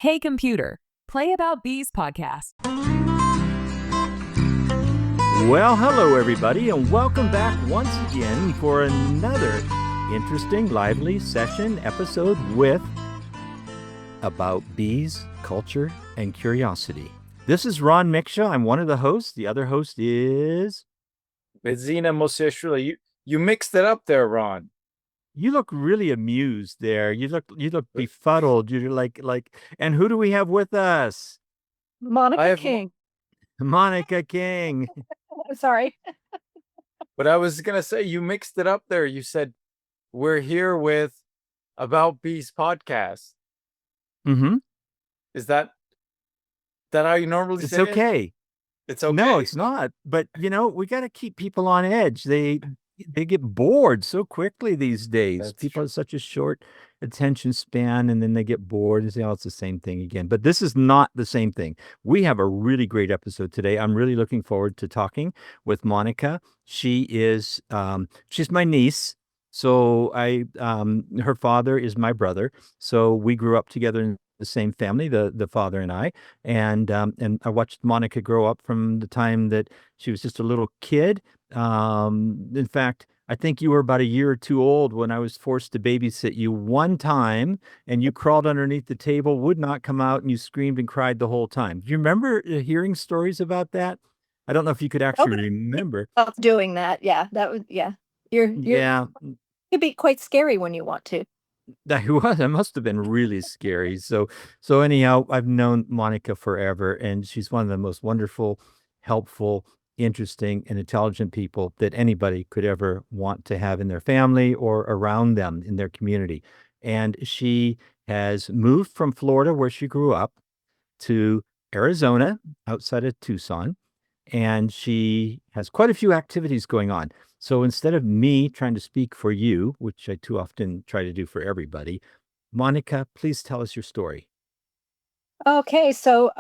Hey Computer, play About Bees podcast. Well, hello everybody, and welcome back once again for another interesting, lively session episode with About Bees, Culture, and Curiosity. This is Ron Miksha. I'm one of the hosts. The other host is... Bezina Moseshula. You mixed it up there, Ron. You look really amused there. You look befuddled. You're like, and who do we have with us? Monica King. Monica King. I'm sorry. But I was going to say, you mixed it up there. You said, we're here with About Bees podcast. Mm-hmm. Is that how you normally say it? It's okay. It's okay. No, it's not. But, we got to keep people on edge. They get bored so quickly these days. People have such a short attention span, and then they get bored and say, oh, it's the same thing again. But this is not the same thing. We have a really great episode today. I'm really looking forward to talking with Monica. She is, she's my niece. So her father is my brother. So we grew up together in the same family, the father and I, and I watched Monica grow up from the time that she was just a little kid. In fact, I think you were about a year or two old when I was forced to babysit you one time, and you crawled underneath the table, would not come out, and you screamed and cried the whole time. Do you remember hearing stories about that? I don't know if you could actually remember. Doing that, yeah, that was Yeah. It could be quite scary when you want to. That must have been really scary. So anyhow, I've known Monica forever, and she's one of the most wonderful, helpful, interesting, and intelligent people that anybody could ever want to have in their family or around them in their community. And she has moved from Florida, where she grew up, to Arizona, outside of Tucson, and she has quite a few activities going on. So instead of me trying to speak for you, which I too often try to do for everybody, Monica, please tell us your story. Okay, so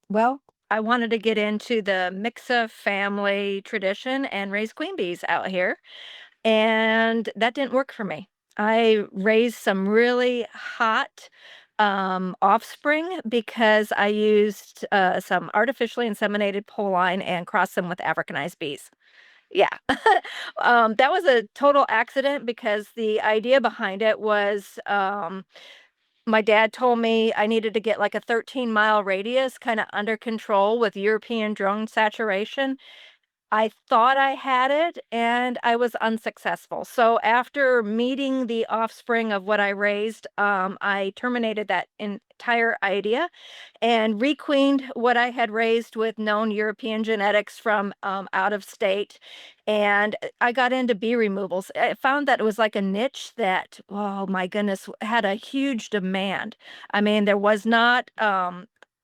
well, I wanted to get into the Mixa family tradition and raise queen bees out here, and that didn't work for me. I raised some really hot offspring because I used some artificially inseminated polline and crossed them with Africanized bees. Yeah. That was a total accident because the idea behind it was, my dad told me I needed to get like a 13-mile radius kind of under control with European drone saturation. I thought I had it, and I was unsuccessful. So after meeting the offspring of what I raised, I terminated that entire idea and requeened what I had raised with known European genetics from out of state. And I got into bee removals. I found that it was like a niche that, oh my goodness, had a huge demand. I mean, there was not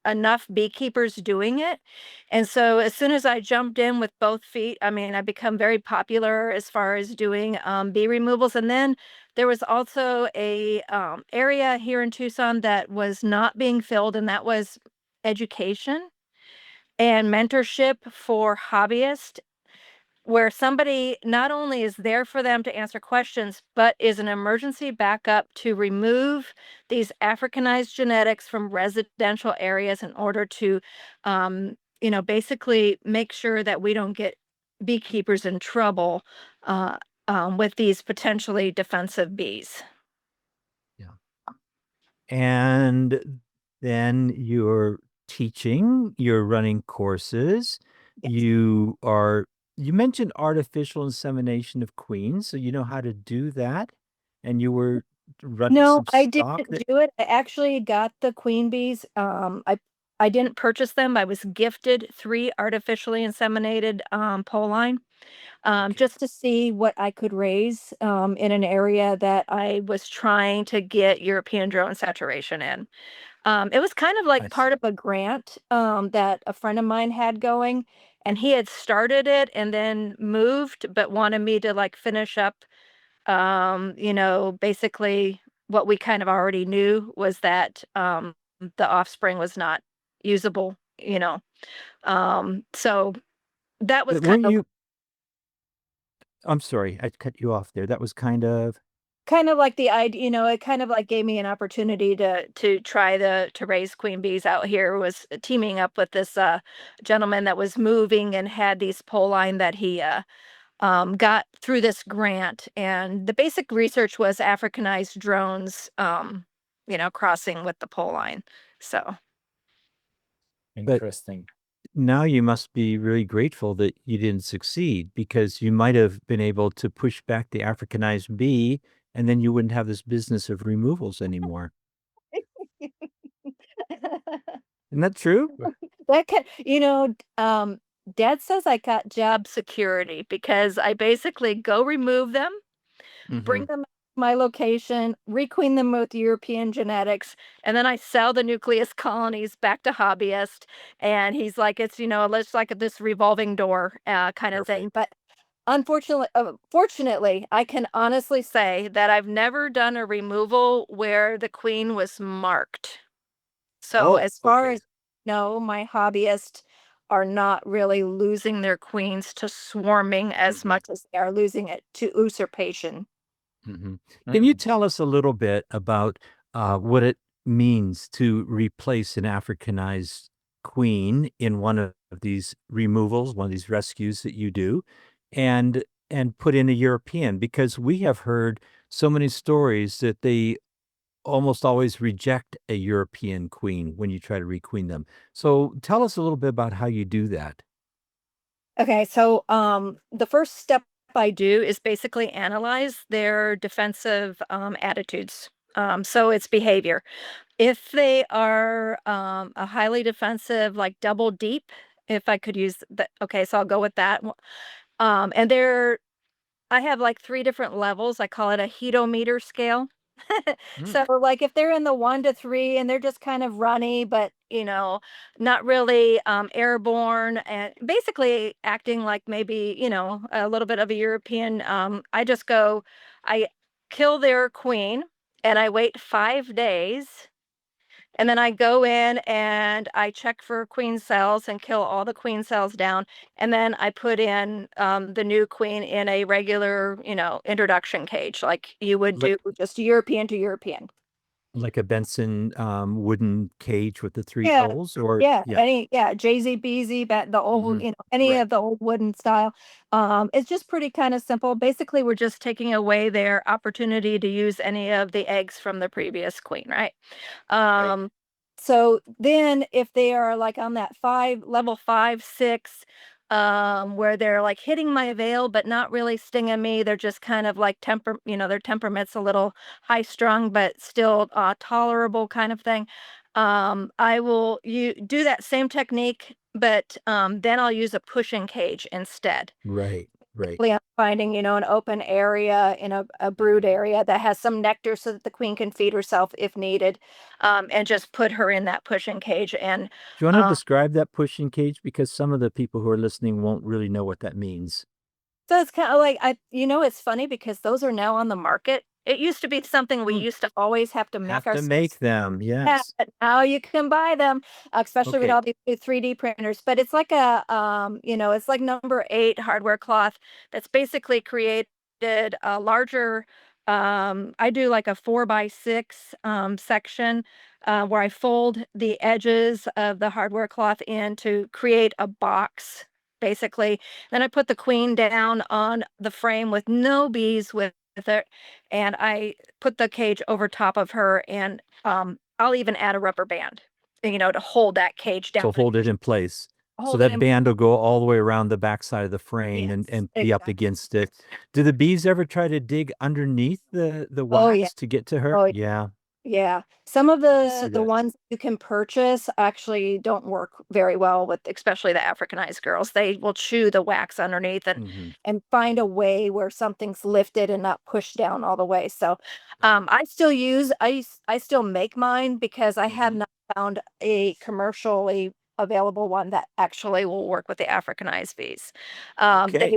enough beekeepers doing it. And so as soon as I jumped in with both feet, I mean, I become very popular as far as doing bee removals. And then there was also a area here in Tucson that was not being filled, and that was education and mentorship for hobbyists, where somebody not only is there for them to answer questions, but is an emergency backup to remove these Africanized genetics from residential areas in order to, basically make sure that we don't get beekeepers in trouble with these potentially defensive bees. Yeah. And then you're teaching, you're running courses, Yes. you mentioned artificial insemination of queens, so you know how to do that, and you were running No, some I stock didn't that... do it. I actually got the queen bees. I didn't purchase them. I was gifted 3 artificially inseminated polline, Okay. just to see what I could raise in an area that I was trying to get European drone saturation in. It was kind of I like see. part of a grant that a friend of mine had going, and he had started it and then moved, but wanted me to like finish up basically what we kind of already knew was that the offspring was not usable, so that was But kind weren't of you... I'm sorry, I cut you off there. That was kind of... kind of like the idea, it kind of like gave me an opportunity to try to raise queen bees out here. Was teaming up with this gentleman that was moving and had these pole line that he got through this grant. And the basic research was Africanized drones, crossing with the pole line. So Interesting. Now you must be really grateful that you didn't succeed, because you might have been able to push back the Africanized bee, and then you wouldn't have this business of removals anymore. Isn't that true? that can, Dad says I got job security because I basically go remove them, bring Mhm. them to my location, requeen them with European genetics, and then I sell the nucleus colonies back to hobbyist. And he's like, it's, it's like this revolving door kind of thing. But fortunately, I can honestly say that I've never done a removal where the queen was marked. So Oh, as far okay. as no, my hobbyists are not really losing their queens to swarming as Mhm. much as they are losing it to usurpation. Mhm. Can you Mm. tell us a little bit about what it means to replace an Africanized queen in one of these removals, one of these rescues that you do, and put in a European? Because we have heard so many stories that they almost always reject a European queen when you try to requeen them. So tell us a little bit about how you do that. Okay, so the first step I do is basically analyze their defensive attitudes. So it's behavior. If they are a highly defensive, like double deep, if I could use that, okay, so I'll go with that. And I have like 3 different levels. I call it a heatometer scale. Mm. So, like, if they're in the 1 to 3 and they're just kind of runny, but, not really, airborne and basically acting like maybe, a little bit of a European, I kill their queen and I wait 5 days, and then I go in and I check for queen cells and kill all the queen cells down. And then I put in the new queen in a regular, introduction cage, like you would Like do just European to European. like a Benson wooden cage with the 3 Yeah. holes, or Yeah. yeah. JZ BZ, but the old, Mhm. any Right. of the old wooden style. It's just pretty kind of simple. Basically, we're just taking away their opportunity to use any of the eggs from the previous queen, right? Right. Um, so then if they are like on that level 5, 6, where they're like hitting my veil, but not really stinging me, they're just kind of like their temperament's a little high strung, but still tolerable kind of thing. I will you do that same technique, but then I'll use a pushing cage instead. Right, right. I'm finding, an open area in a brood area that has some nectar so that the queen can feed herself if needed, and just put her in that pushing cage. And Do you wanna uh, describe that pushing cage? Because some of the people who are listening won't really know what that means. so it's kind of like it's funny because those are now on the market. It used to be something we Mm. used to always have to make Have to ourselves. make them, Yeah, yes. but now you can buy them, especially with Okay. all these new 3D printers. But it's like it's like number 8 hardware cloth that's basically created a larger. I do like a 4 by 6 section where I fold the edges of the hardware cloth in to create a box, basically. Then I put the queen down on the frame with no bees with it, and I put the cage over top of her, and I'll even add a rubber band, to hold that cage down So and hold it in place. So hold it that in. band will go all the way around the backside of the frame and Yes, be up exactly. against it. Do the bees ever try to dig underneath the Oh yeah. wax to get to her? Oh Yeah, yeah. Some of I see the that. ones you can purchase actually don't work very well with especially the Africanized girls. They will chew the wax underneath Mhm. and find a way where something's lifted and not pushed down all the way. So I still make mine because I have Mhm. not found a commercially available one that actually will work with the Africanized bees. Okay,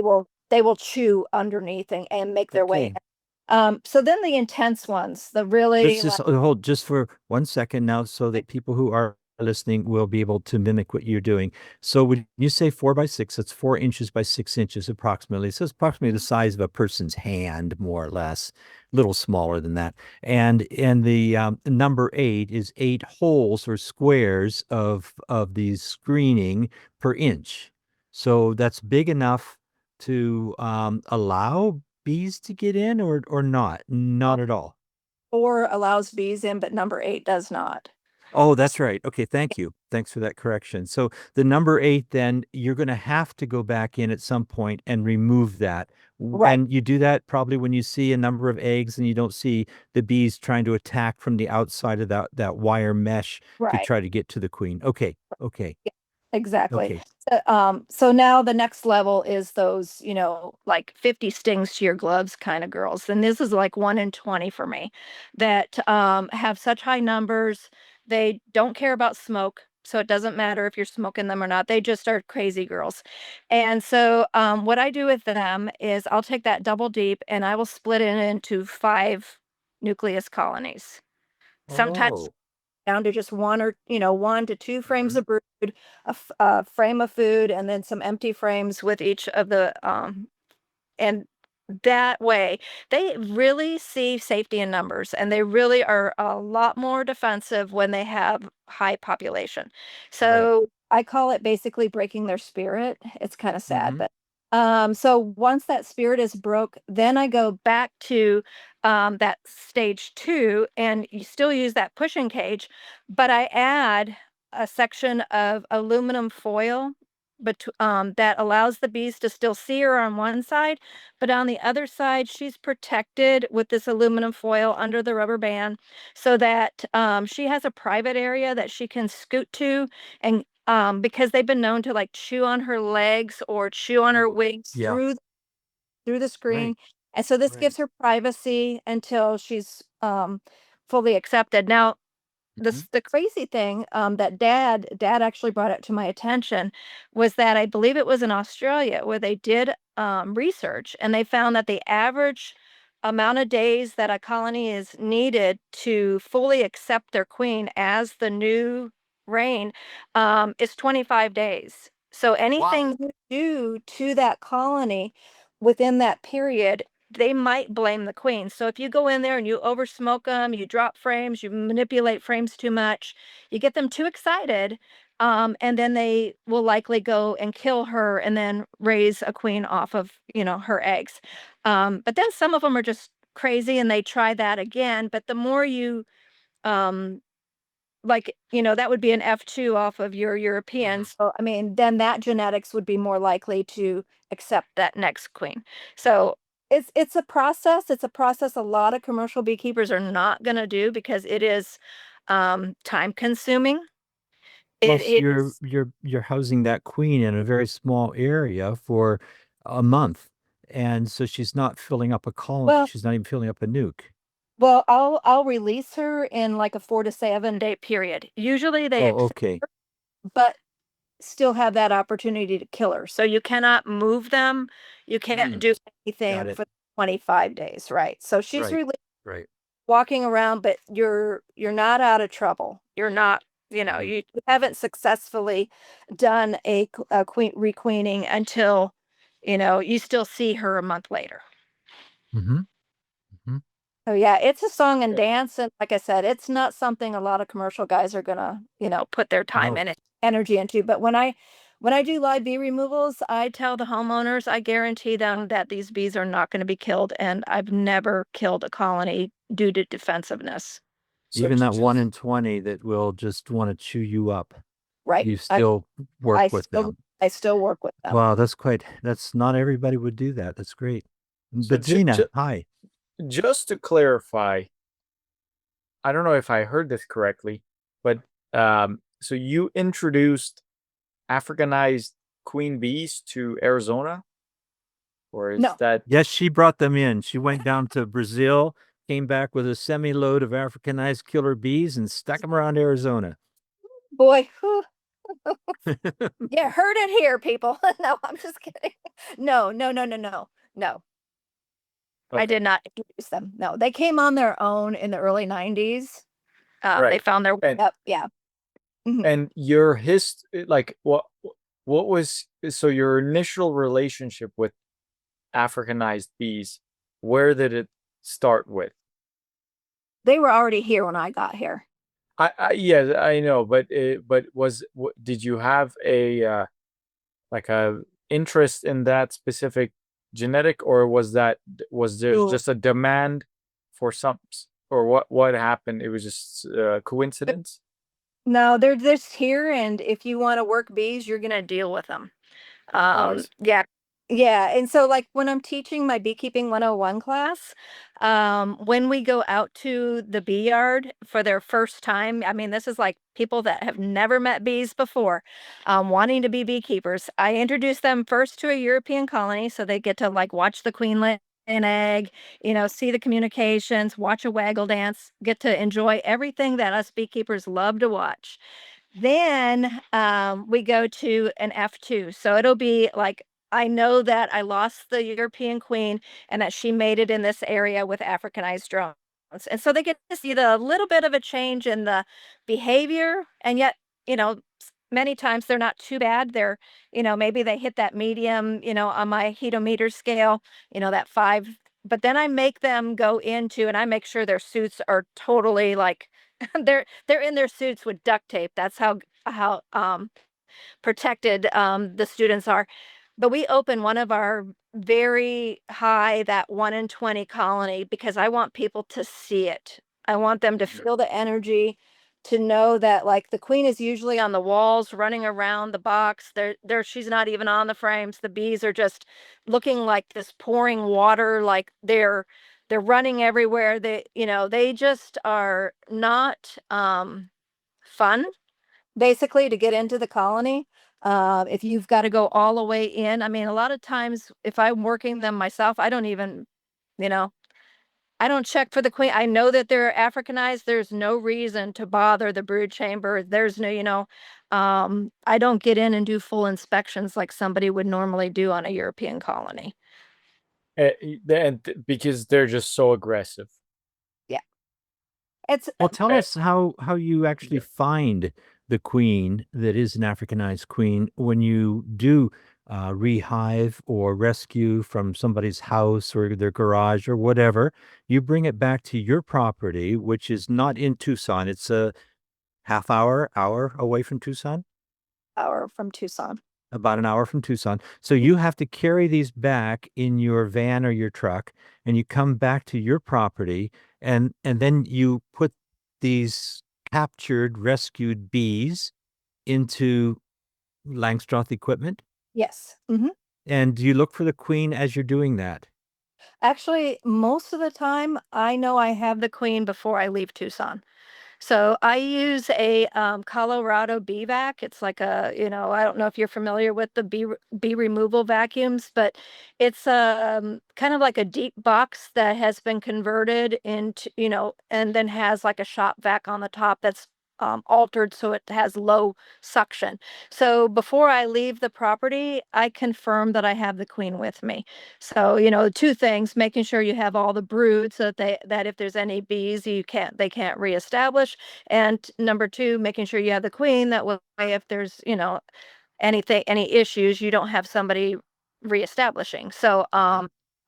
They will chew underneath and make their way. okay. So then the intense ones, the really Let's like. just hold just for 1 second now so that people who are listening will be able to mimic what you're doing. So when you say 4 by 6, that's 4 inches by 6 inches approximately. So it's approximately the size of a person's hand, more or less. little smaller than that. And the number 8 is 8 holes or squares of these screening per inch. So that's big enough to allow bees to get in, or not? Not at all. 4 allows bees in, but number 8 does not. Oh, that's right. Okay, thank you. Thanks for that correction. So the number 8, then you're going to have to go back in at some point and remove that. Right. And you do that probably when you see a number of eggs and you don't see the bees trying to attack from the outside of that wire mesh to Right. try to get to the queen. Okay. Okay. Exactly. Okay. So now the next level is those, like 50 stings to your gloves kind of girls. And this is like 1 in 20 for me that have such high numbers. They don't care about smoke. So it doesn't matter if you're smoking them or not. They just are crazy girls. And so what I do with them is I'll take that double deep and I will split it into 5 nucleus colonies. Sometimes Oh. down to just 1 to 2 frames Mhm. of brood, a frame of food, and then some empty frames with each of the, and that way, they really see safety in numbers, and they really are a lot more defensive when they have high population. Right. So I call it basically breaking their spirit. It's kind of sad, Mhm. but so once that spirit is broke, then I go back to that stage 2, and you still use that pushing cage, but I add a section of aluminum foil that allows the bees to still see her on one side, but on the other side, she's protected with this aluminum foil under the rubber band so that she has a private area that she can scoot to. And because they've been known to like chew on her legs or chew on her Ooh. wings Yeah. through the screen. Right. And so this Right. gives her privacy until she's fully accepted. Now, Mhm. the crazy thing, that dad actually brought it to my attention was that I believe it was in Australia where they did, research, and they found that the average amount of days that a colony is needed to fully accept their queen as the new reign, is 25 days. So Wow. anything you do to that colony within that period, they might blame the queen. So if you go in there and you oversmoke them, you drop frames, you manipulate frames too much, you get them too excited, and then they will likely go and kill her and then raise a queen off of, her eggs. But then some of them are just crazy and they try that again. But the more you, um, like, that would be an F2 off of your European. Mhm. So, I mean, then that genetics would be more likely to accept that next queen. So it's a process. It's a process a lot of commercial beekeepers are not going to do because it is time consuming. Plus, It is. you're housing that queen in a very small area for a month, and so she's not filling up a colony. Well, She's not even filling up a nuke. I'll release her in like a 4 to 7 day period. Usually they Oh, accept, okay. but still have that opportunity to kill her. So you cannot move them. You can't Mm, do got anything it. for 25 days, right? So she's Right. really Right. walking around, but you're not out of trouble. You're not, Mhm. you haven't successfully done a queen requeening until, you still see her a month later. Mhm. Mhm. So yeah, it's a song and Yeah. dance, and like I said, it's not something a lot of commercial guys are gonna, put their time No. and energy into. But when I do live bee removals, I tell the homeowners, I guarantee them that these bees are not going to be killed, and I've never killed a colony due to defensiveness. So Even that 1 just in 20 that will just wanna chew you up, Right? you I still work I with still them. I still work with them. Wow, that's not everybody would do that. That's great. so But ju- Zena, ju- hi. just to clarify, I don't know if I heard this correctly, but so you introduced Africanized queen bees to Arizona, or is No, that Yes, she brought them in. She went down to Brazil, came back with a semi-load of Africanized killer bees and stuck them around Arizona. boy, whew, you heard it here, people. No, I'm just kidding. No, no, no, no, no, no. I okay? did not introduce them. No, they came on their own in the early 90s. They Right. found their way And up. Yeah. Mhm. your like what was so your initial relationship with Africanized bees? Where did it start with? They were already here when I got here. Yeah, I know, but did you have a like a interest in that specific genetic, or was there So, just a demand for some, or what happened? It was just coincidence. no, they're just here, and if you want to work bees, you're gonna deal with them. Oh, I see. Yeah. Yeah. And so like when I'm teaching my beekeeping 101 class, when we go out to the bee yard for their first time, I mean, this is like people that have never met bees before, wanting to be beekeepers. I introduce them first to a European colony so they get to like watch the queen lay an egg, see the communications, watch a waggle dance, get to enjoy everything that us beekeepers love to watch. Then, we go to an F2. So it'll be like, I know that I lost the European queen and that she made it in this area with Africanized drones. And so they get to see the little bit of a change in the behavior, and yet, many times they're not too bad. They're, maybe they hit that medium, on my hedometer scale, that 5. But then I make them go into, and I make sure their suits are totally like they're in their suits with duct tape. That's how protected the students are. But we open one of our very high, that 1 in 20 colony, because I want people to see it. I want them to feel the energy, to know that like the queen is usually on the walls running around the box. She's not even on the frames. The bees are just looking like this pouring water, like they're running everywhere. They just are not fun, basically, to get into the colony. If you've got to go all the way in, I mean, a lot of times if I'm working them myself, I don't even, you know, I don't check for the queen. I know that they're Africanized. There's no reason to bother the brood chamber. There's no, I don't get in and do full inspections like somebody would normally do on a European colony. Because they're just so aggressive. Yeah. It's Well, tell Uh, us how you actually find the queen that is an Africanized queen when you do rehive or rescue from somebody's house or their garage or whatever. You bring it back to your property, which is not in Tucson. It's a hour away from Tucson. hour from Tucson. About an hour from Tucson. So you have to carry these back in your van or your truck, and you come back to your property, and then you put these captured, rescued bees into Langstroth equipment. Yes. Hmm. And do you look for the queen as you're doing that? Actually, most of the time, I know I have the queen before I leave Tucson. So I use a Colorado bee vac. It's like I don't know if you're familiar with the bee removal vacuums, but it's kind of like a deep box that has been converted into, and then has like a shop vac on the top that's altered so it has low suction. So before I leave the property, I confirm that I have the queen with me. So, two things: making sure you have all the brood so that if there's any bees they can't reestablish. And number two, making sure you have the queen, that way if there's, any issues, you don't have somebody reestablishing. So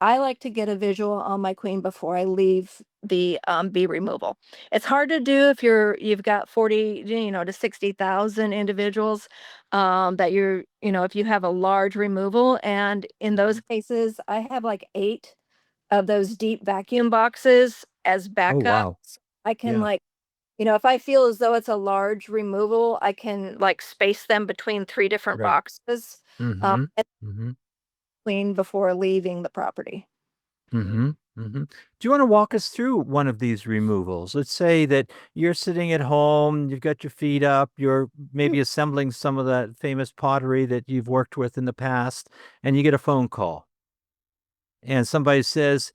I like to get a visual on my queen before I leave the bee removal. It's hard to do if you've got 40, to 60,000 individuals, that if you have a large removal. And in those cases, I have like 8 of those deep vacuum boxes as Oh, backup. wow. I can Yeah. like, if I feel as though it's a large removal, I can like space them between 3 different Right. boxes, Mm-hmm. and Mm-hmm. clean before leaving the property. Mm-hmm. Mm-hmm. Do you want to walk us through one of these removals? Let's say that you're sitting at home, you've got your feet up, you're maybe assembling some of that famous pottery that you've worked with in the past, and you get a phone call. And somebody says,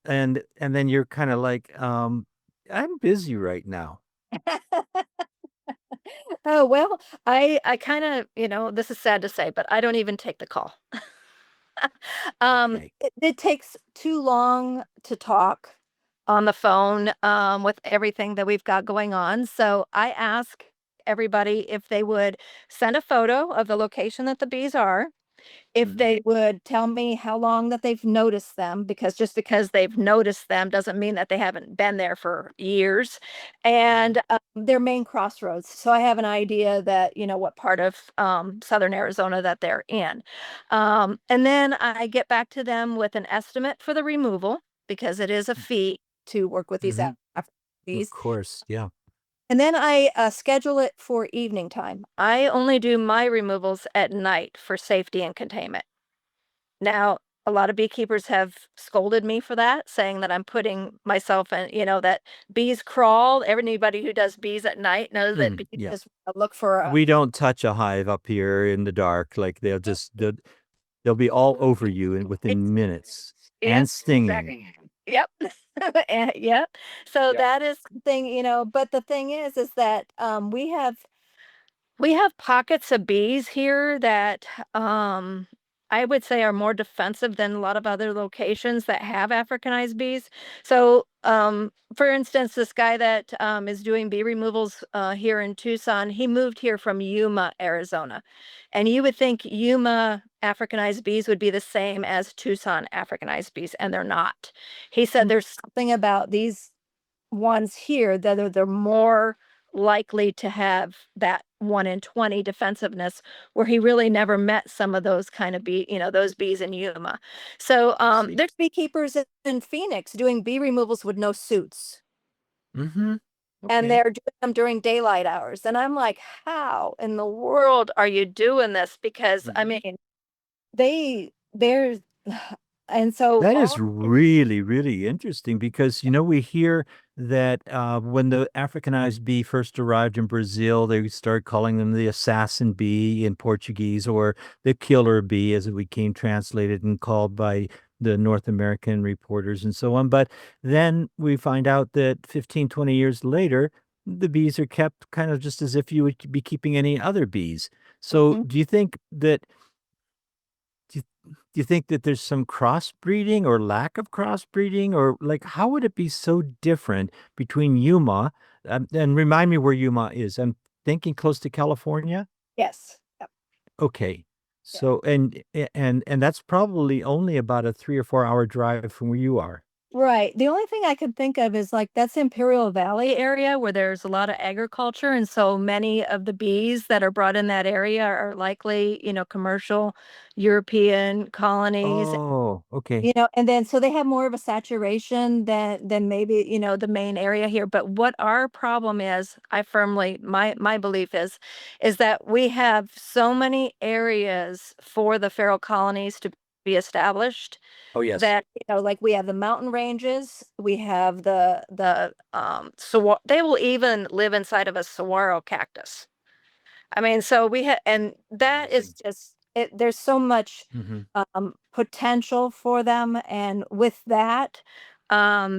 and then you're kind of like, I'm busy right now. Oh, well, I kind of, this is sad to say, but I don't even take the call. Okay. It takes too long to talk on the phone, with everything that we've got going on. So I ask everybody if they would send a photo of the location that the bees are, if Mhm. they would tell me how long that they've noticed them, because just because they've noticed them doesn't mean that they haven't been there for years, and their main crossroads. So I have an idea that, what part of southern Arizona that they're in. And then I get back to them with an estimate for the removal, because it is a fee to work with these Mhm. Of bees. course, yeah. And then I schedule it for evening time. I only do my removals at night for safety and containment. Now, a lot of beekeepers have scolded me for that, saying that I'm putting myself in, that bees crawl. Anybody who does bees at night knows that bees Yeah. just look for a. We don't touch a hive up here in the dark. Like they'll be all over you and within minutes and Yes, stinging. exactly. Yep. Yep. So Yep. that is thing, but the thing is that we have pockets of bees here that I would say are more defensive than a lot of other locations that have Africanized bees. So, for instance, this guy that is doing bee removals here in Tucson, he moved here from Yuma, Arizona. And you would think Yuma Africanized bees would be the same as Tucson Africanized bees, and they're not. He said there's something about these ones here that they're more likely to have that 1 in 20 defensiveness, where he really never met some of those kind of those bees in Yuma. So See. there's beekeepers in Phoenix doing bee removals with no suits, Mm-hmm. and Okay. they're doing them during daylight hours. And I'm like, how in the world are you doing this? Because I Mhm. mean, there's and so That is all. really, really interesting because, we hear that when the Africanized bee first arrived in Brazil, they started calling them the assassin bee in Portuguese, or the killer bee, as it became translated and called by the North American reporters and so on. But then we find out that 15, 20 years later, the bees are kept kind of just as if you would be keeping any other bees. So Mhm. do you think that do you, do you think that there's some crossbreeding or lack of crossbreeding, or like how would it be so different between Yuma and remind me where Yuma is? I'm thinking close to California. Yes. Yep. Okay. Yeah. So and that's probably only about a 3 or 4 hour drive from where you are. Right. The only thing I could think of is like that's Imperial Valley area where there's a lot of agriculture. And so many of the bees that are brought in that area are likely, commercial European colonies, Oh, okay. and then so they have more of a saturation than maybe, the main area here. But what our problem is, I firmly my belief is that we have so many areas for the feral colonies to be established, Oh, yes. that, like we have the mountain ranges, we have they will even live inside of a saguaro cactus. I mean, so and that is Amazing. just it. There's so much Hmm. potential for them, and with that,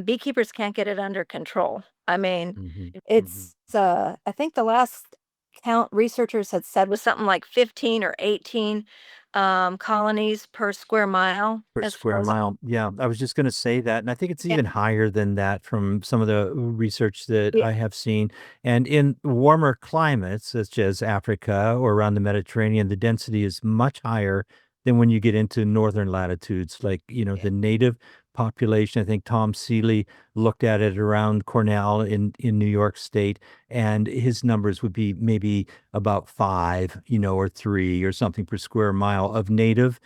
beekeepers can't get it under control. I mean, Hmm. Hmm. it's I think the last count researchers had said was something like 15 or 18 colonies per square mile Per as far square as. mile. Yeah, I was just going to say that. And I think it's Yeah. even higher than that from some of the research that Yeah. I have seen. And in warmer climates, such as Africa or around the Mediterranean, the density is much higher than when you get into northern latitudes. Like, the native population, I think Tom Seeley looked at it around Cornell in New York State, and his numbers would be maybe about five, or three or something per square mile of native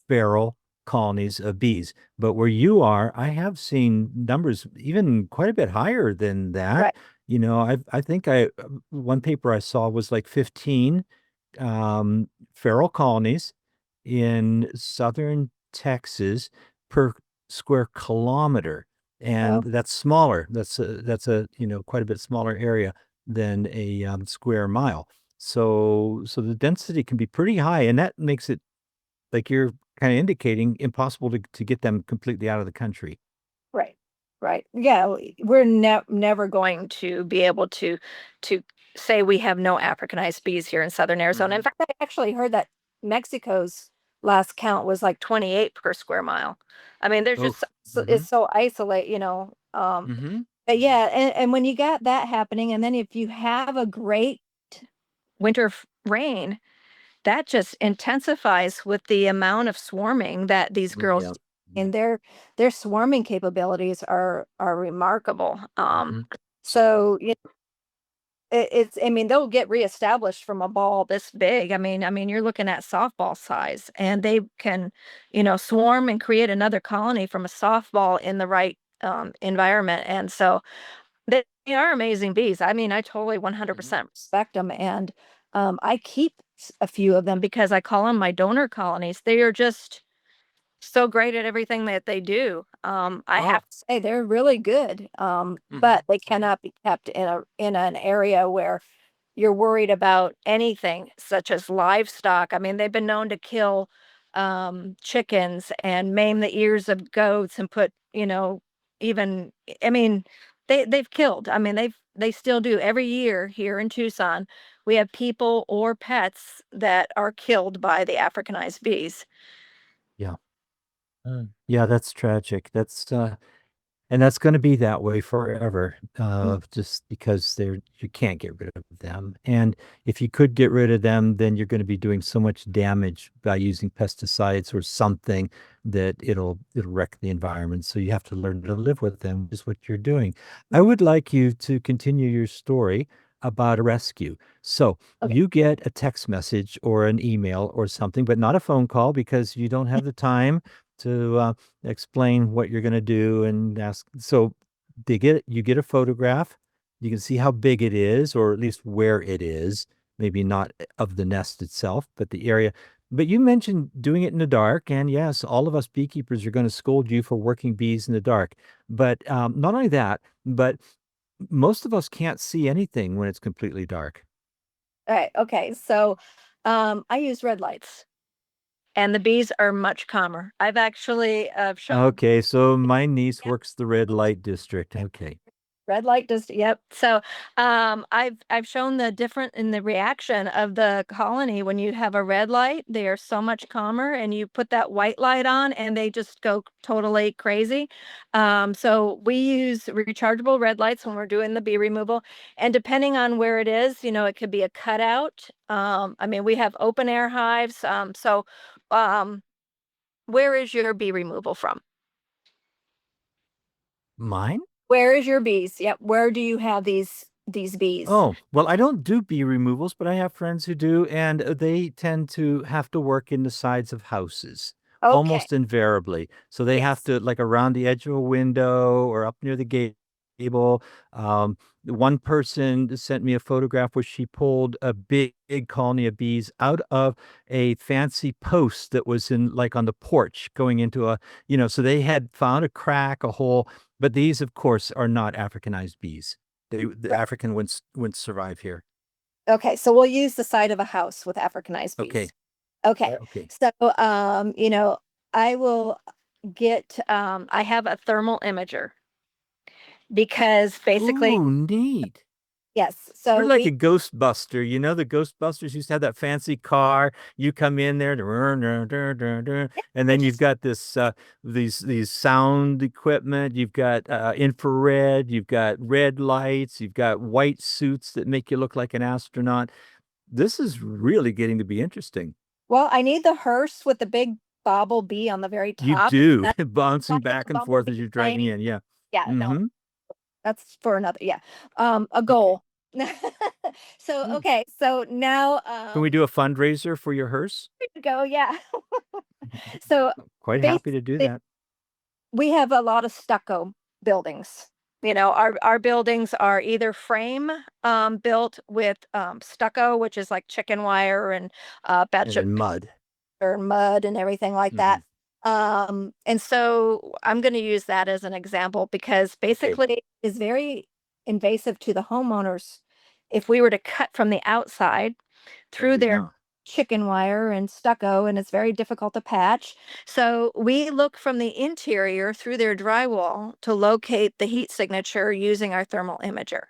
feral colonies of bees. But where you are, I have seen numbers even quite a bit higher than that. Right. I think one paper I saw was like 15 feral colonies in southern Texas per square kilometer. And Well, that's smaller. That's a quite a bit smaller area than a square mile. So the density can be pretty high, and that makes it, like you're kind of indicating, impossible to get them completely out of the country. right. Right. Yeah, we're never going to be able to say we have no Africanized bees here in southern Arizona. In Mhm. fact, I actually heard that Mexico's last count was like 28 per square mile. I mean, there's Oh. just it's Mhm. so isolate, Mhm. but yeah, and when you got that happening, and then if you have a great winter rain, that just intensifies with the amount of swarming that these girls Yeah. do. And their swarming capabilities are remarkable. Mhm. So it's, I mean, they'll get reestablished from a ball this big. I mean, you're looking at softball size, and they can, swarm and create another colony from a softball in the right environment. And so they are amazing bees. I mean, I totally 100% respect them, and I keep a few of them because I call them my donor colonies. They are just so great at everything that they do. I Oh. have to say they're really good. But they cannot be kept in an area where you're worried about anything such as livestock. I mean, they've been known to kill chickens and maim the ears of goats and put, even, I mean, they've killed. I mean, they still do every year here in Tucson. We have people or pets that are killed by the Africanized bees. Yeah. Yeah, that's tragic. And that's going to be that way forever, just because you can't get rid of them. And if you could get rid of them, then you're going to be doing so much damage by using pesticides or something that it'll wreck the environment. So you have to learn to live with them, is what you're doing. I would like you to continue your story about a rescue. So Okay. you get a text message or an email or something, but not a phone call because you don't have the time to explain what you're going to do and ask. So you get a photograph. You can see how big it is, or at least where it is. Maybe not of the nest itself, but the area. But you mentioned doing it in the dark, and yes, all of us beekeepers are going to scold you for working bees in the dark. But not only that, but most of us can't see anything when it's completely dark. All right. Okay. So, I use red lights, and the bees are much calmer. I've actually shown Okay, so my niece works the red light district. Okay. red light does. Yep. So, I've shown the different in the reaction of the colony when you have a red light. They are so much calmer, and you put that white light on, and they just go totally crazy. So we use rechargeable red lights when we're doing the bee removal, and depending on where it is, it could be a cutout. I mean, we have open air hives. Um, where is your bee removal from? Mine? Where is your bees? Yep. Where do you have these bees? Oh, well, I don't do bee removals, but I have friends who do, and they tend to have to work in the sides of houses Okay. almost invariably. So they have Yes. to, like, around the edge of a window or up near the gable. One person sent me a photograph where she pulled a big colony of bees out of a fancy post that was in, like, on the porch going into so they had found a crack, a hole, but these, of course, are not Africanized bees. The Right. African wouldn't survive here. Okay. So we'll use the side of a house with Africanized Okay. bees. Okay. Okay. So, I will I have a thermal imager because basically, Ooh, neat. yes. You're So like a Ghostbuster. You know, the Ghostbusters used to have that fancy car. You come in there, and I then you've just, got these sound equipment. You've got infrared. You've got red lights. You've got white suits that make you look like an astronaut. This is really getting to be interesting. well, I need the hearse with the big bobble bee on the very You top. do, That's why bouncing I get back the and forth bumblebee as you're driving plane. in. Yeah. Yeah, no, Mm-hmm. that's for another. Yeah. A Okay. goal. So, Mm. okay. So now, Can we do a fundraiser for your hearse? go. Yeah. So Quite happy to do basically, that. we have a lot of stucco buildings. Our buildings are either frame built with stucco, which is like chicken wire and And batch of then mud. or mud and everything like Hmm. that. And so I'm going to use that as an example because Okay. basically it's very invasive to the homeowners if we were to cut from the outside Oh, through their yeah. chicken wire and stucco, and it's very difficult to patch. So we look from the interior through their drywall to locate the heat signature using our thermal imager.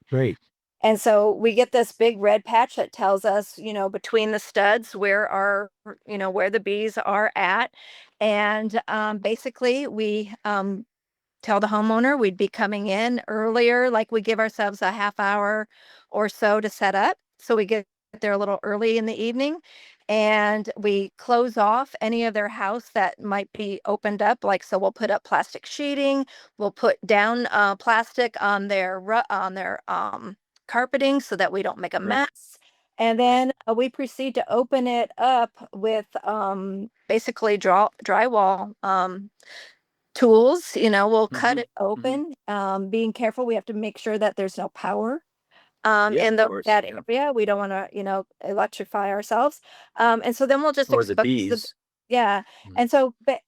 Great. And so we get this big red patch that tells us, between the studs where the bees are at. And basically, we tell the homeowner we'd be coming in earlier, like we give ourselves a half hour or so to set up. So we get there a little early in the evening, and we close off any of their house that might be opened up. Like, so we'll put up plastic sheeting, we'll put down plastic on their carpeting so that we don't make a Right. mess. And then we proceed to open it up with basically drywall tools. We'll cut it open, being careful. We have to make sure that there's no power Yeah, in of course, that yeah. area. We don't want to, electrify ourselves. And so then we'll just Or the expose bees. yeah. Mm. And so, but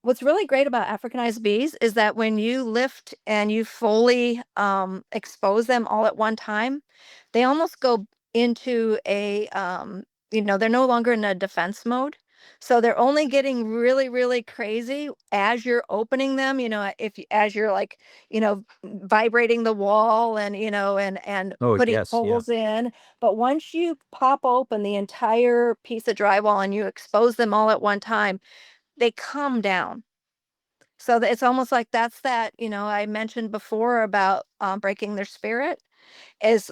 what's really great about Africanized bees is that when you lift and you fully expose them all at one time, they almost go into they're no longer in a defense mode. So they're only getting really, really crazy as you're opening them, as you're like, vibrating the wall and, and Oh, putting yes, yeah. holes in. But once you pop open the entire piece of drywall and you expose them all at one time, they calm down. So it's almost like that's that, I mentioned before about breaking their spirit is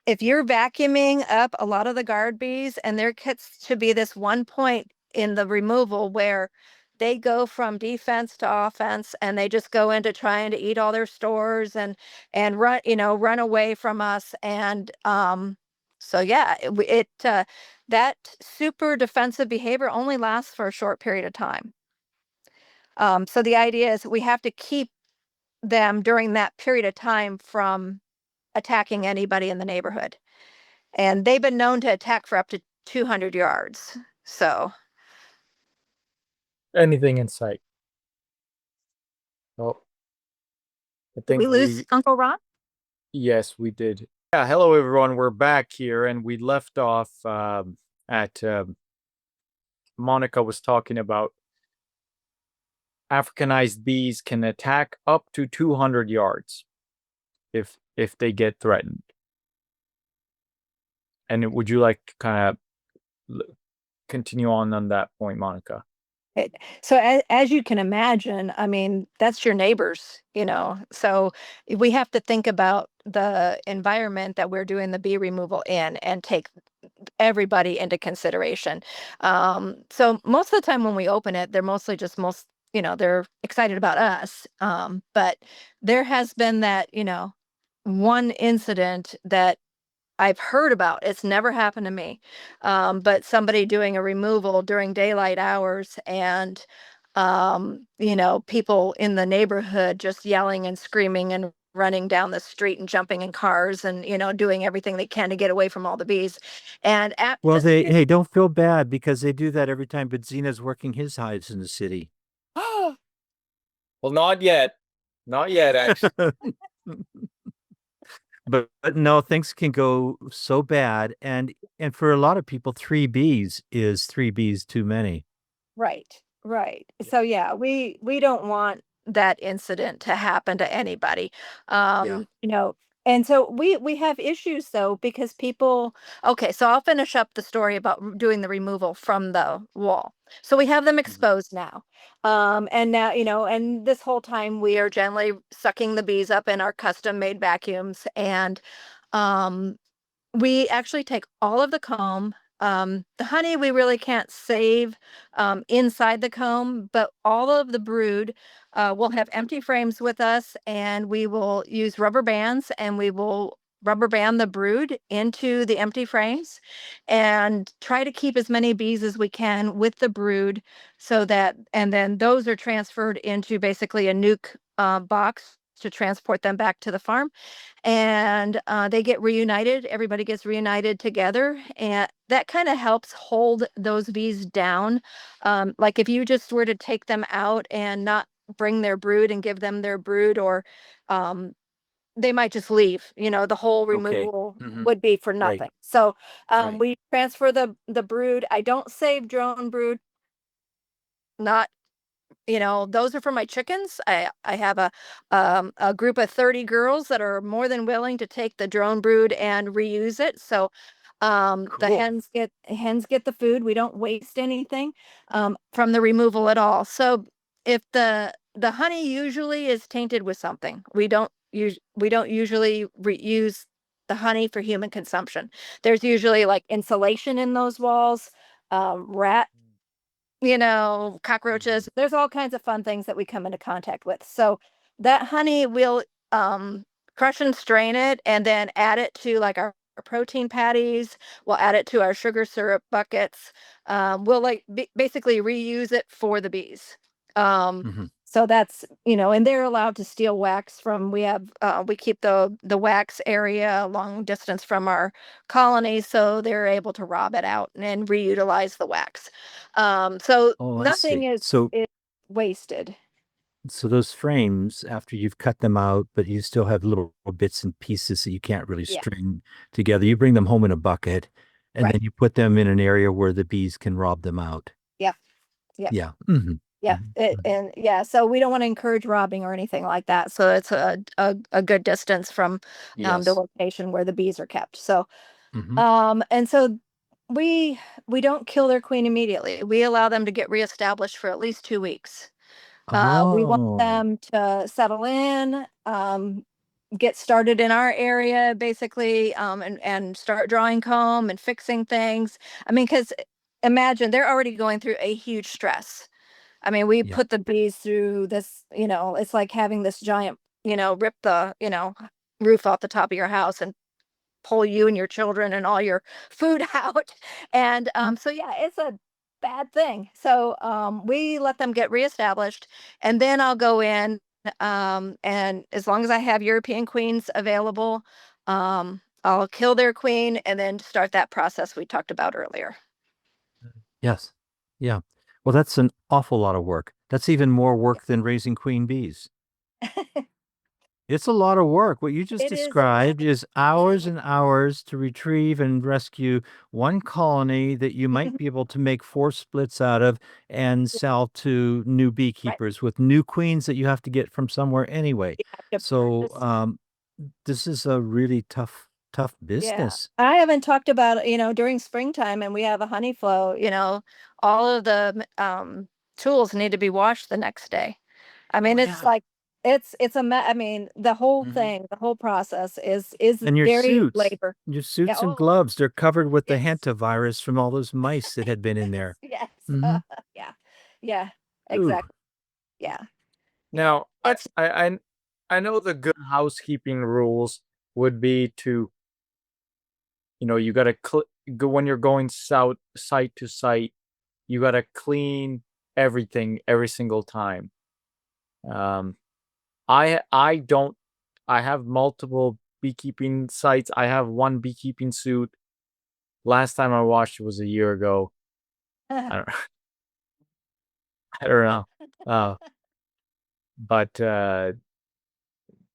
if you're vacuuming up a lot of the guard bees and there gets to be this one point in the removal where they go from defense to offense and they just go into trying to eat all their stores and run away from us. And so yeah, that super defensive behavior only lasts for a short period of time. So the idea is we have to keep them during that period of time from attacking anybody in the neighborhood. And they've been known to attack for up to 200 yards. So Anything in sight. Oh, I think we lose Uncle Ron? yes, we did. Yeah, hello everyone. We're back here, and we left off at Monica was talking about Africanized bees can attack up to 200 yards if they get threatened. And would you like to kind of continue on that point, Monica? So as you can imagine, I mean, that's your neighbors, so we have to think about the environment that we're doing the bee removal in and take everybody into consideration. So most of the time when we open it, they're mostly just they're excited about us. But there has been that, one incident that I've heard about. It's never happened to me. But somebody doing a removal during daylight hours and, people in the neighborhood just yelling and screaming and running down the street and jumping in cars and, doing everything they can to get away from all the bees. And Well, hey, don't feel bad because they do that every time Benzina's working his hives in the city. Well, not yet. Not yet, actually. But no, things can go so bad, and for a lot of people, 3 bees is 3 bees too many. Right, right. So yeah, we don't want that incident to happen to anybody. Yeah. And so we have issues though because people okay, so I'll finish up the story about doing the removal from the wall. So we have them exposed now. And now, and this whole time we are gently sucking the bees up in our custom made vacuums and um we actually take all of the comb. The honey we really can't save inside the comb, but all of the brood, we'll have empty frames with us, and we will use rubber bands, and we will rubber band the brood into the empty frames, and try to keep as many bees as we can with the brood, and then those are transferred into basically a nuke box to transport them back to the farm and they get reunited. Everybody gets reunited together, and that kind of helps hold those bees down. Like if you just were to take them out and not bring their brood and give them their brood, or they might just leave. The whole Okay. removal Mhm. would be for Right. nothing. So Right. we transfer the brood. I don't save drone brood. Not those are for my chickens. I have a group of 30 girls that are more than willing to take the drone brood and reuse it. So the Cool. hens get the food. We don't waste anything from the removal at all. So if the honey usually is tainted with something, we don't usually reuse the honey for human consumption. There's usually like insulation in those walls, rat, cockroaches. There's all kinds of fun things that we come into contact with. So that honey will crush and strain it and then add it to like our protein patties. We'll add it to our sugar syrup buckets. We'll like basically reuse it for the bees. So that's, and they're allowed to steal wax from, we keep the wax area a long distance from our colony, so they're able to rob it out and reutilize the wax. So Oh, I nothing see. is wasted. So those frames, after you've cut them out, but you still have little bits and pieces that you can't really Yeah. string together, you bring them home in a bucket, and Right. then you put them in an area where the bees can rob them out. Yeah. Yeah. Yeah. Yeah. And yeah, so we don't want to encourage robbing or anything like that. So it's a good distance from Yes. the location where the bees are kept. So Mhm. and so we don't kill their queen immediately. We allow them to get reestablished for at least 2 weeks. We want Oh, them to settle in, get started in our area, basically, and start drawing comb and fixing things. I mean, because imagine they're already going through a huge stress. I mean, we yeah. put the bees through this, it's like having this giant, rip the, roof off the top of your house and pull you and your children and all your food out. And so yeah, it's a bad thing. So we let them get reestablished, and then I'll go in, and as long as I have European queens available, I'll kill their queen and then start that process we talked about earlier. Yes. Yeah. Well, that's an awful lot of work. That's even more work than raising queen bees. It's a lot of work. What you just It is a lot. described is hours and hours to retrieve and rescue one colony that you might be able to make 4 splits out of and sell to new Right. beekeepers with new queens that you have to get from somewhere anyway. You have to So, purchase. this is a really tough Yeah. business. I haven't talked about, during springtime and we have a honey flow, all of the tools need to be washed the next day. I mean, Oh, it's yeah. like it's I mean, the whole Mhm. thing, the whole process is And very labor. your Yeah. suits and Oh, gloves, they're covered with the yes. hantavirus from all those mice that had been in there. Yes. Mhm. Yeah. Yeah. Ooh, Exactly. Yeah. Yeah. Now, It's I know the good housekeeping rules would be to, you got to go when you're going site to site, you got to clean everything every single time. Um, I don't. I have multiple beekeeping sites. I have one beekeeping suit. Last time I washed it was a year ago. I don't. I don't know. But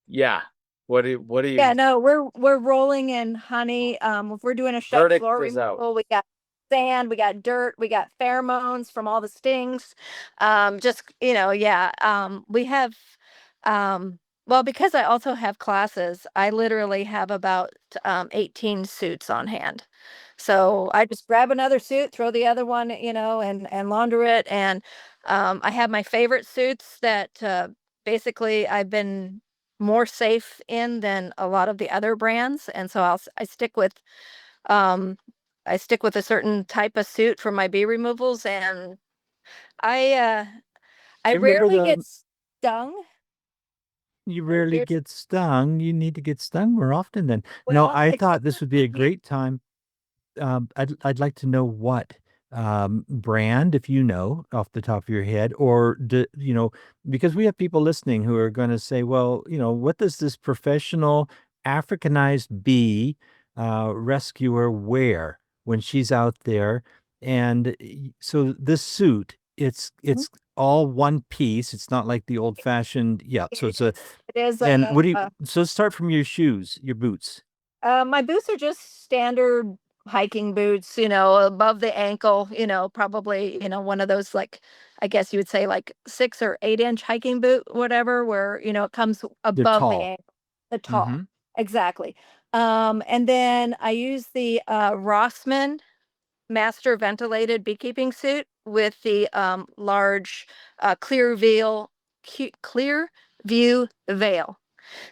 yeah. What do Yeah, you? no, we're rolling in honey. If we're doing a shut Verdict floor is out. removal, we got sand, we got dirt, we got pheromones from all the stings. Just, yeah. We have well, because I also have classes, I literally have about 18 suits on hand. So I just grab another suit, throw the other one, and launder it. And I have my favorite suits that basically I've been more safe in than a lot of the other brands, and so um I stick with a certain type of suit for my bee removals, and I uh I you remember rarely get the stung. you Oh, rarely here's get stung. You need to get stung more often then. No, well, I thought this would be a exactly. great time. I'd like to know what brand, if you know off the top of your head, or because we have people listening who are going to say, well, what does this professional Africanized bee rescuer wear when she's out there? And so this suit, it's Mhm. it's all one piece. It's not like the old fashioned, yeah. So It it's a, it is and what do you? a So let's start from your shoes, your boots. my boots are just standard hiking boots, above the ankle, probably, one of those like I guess you would say like 6 or 8 inch hiking boot, whatever, where, it comes They're above the tall. ankle, the tall. Mm-hmm. Exactly. And then I use the Rossmann master ventilated beekeeping suit with the large clear view veil.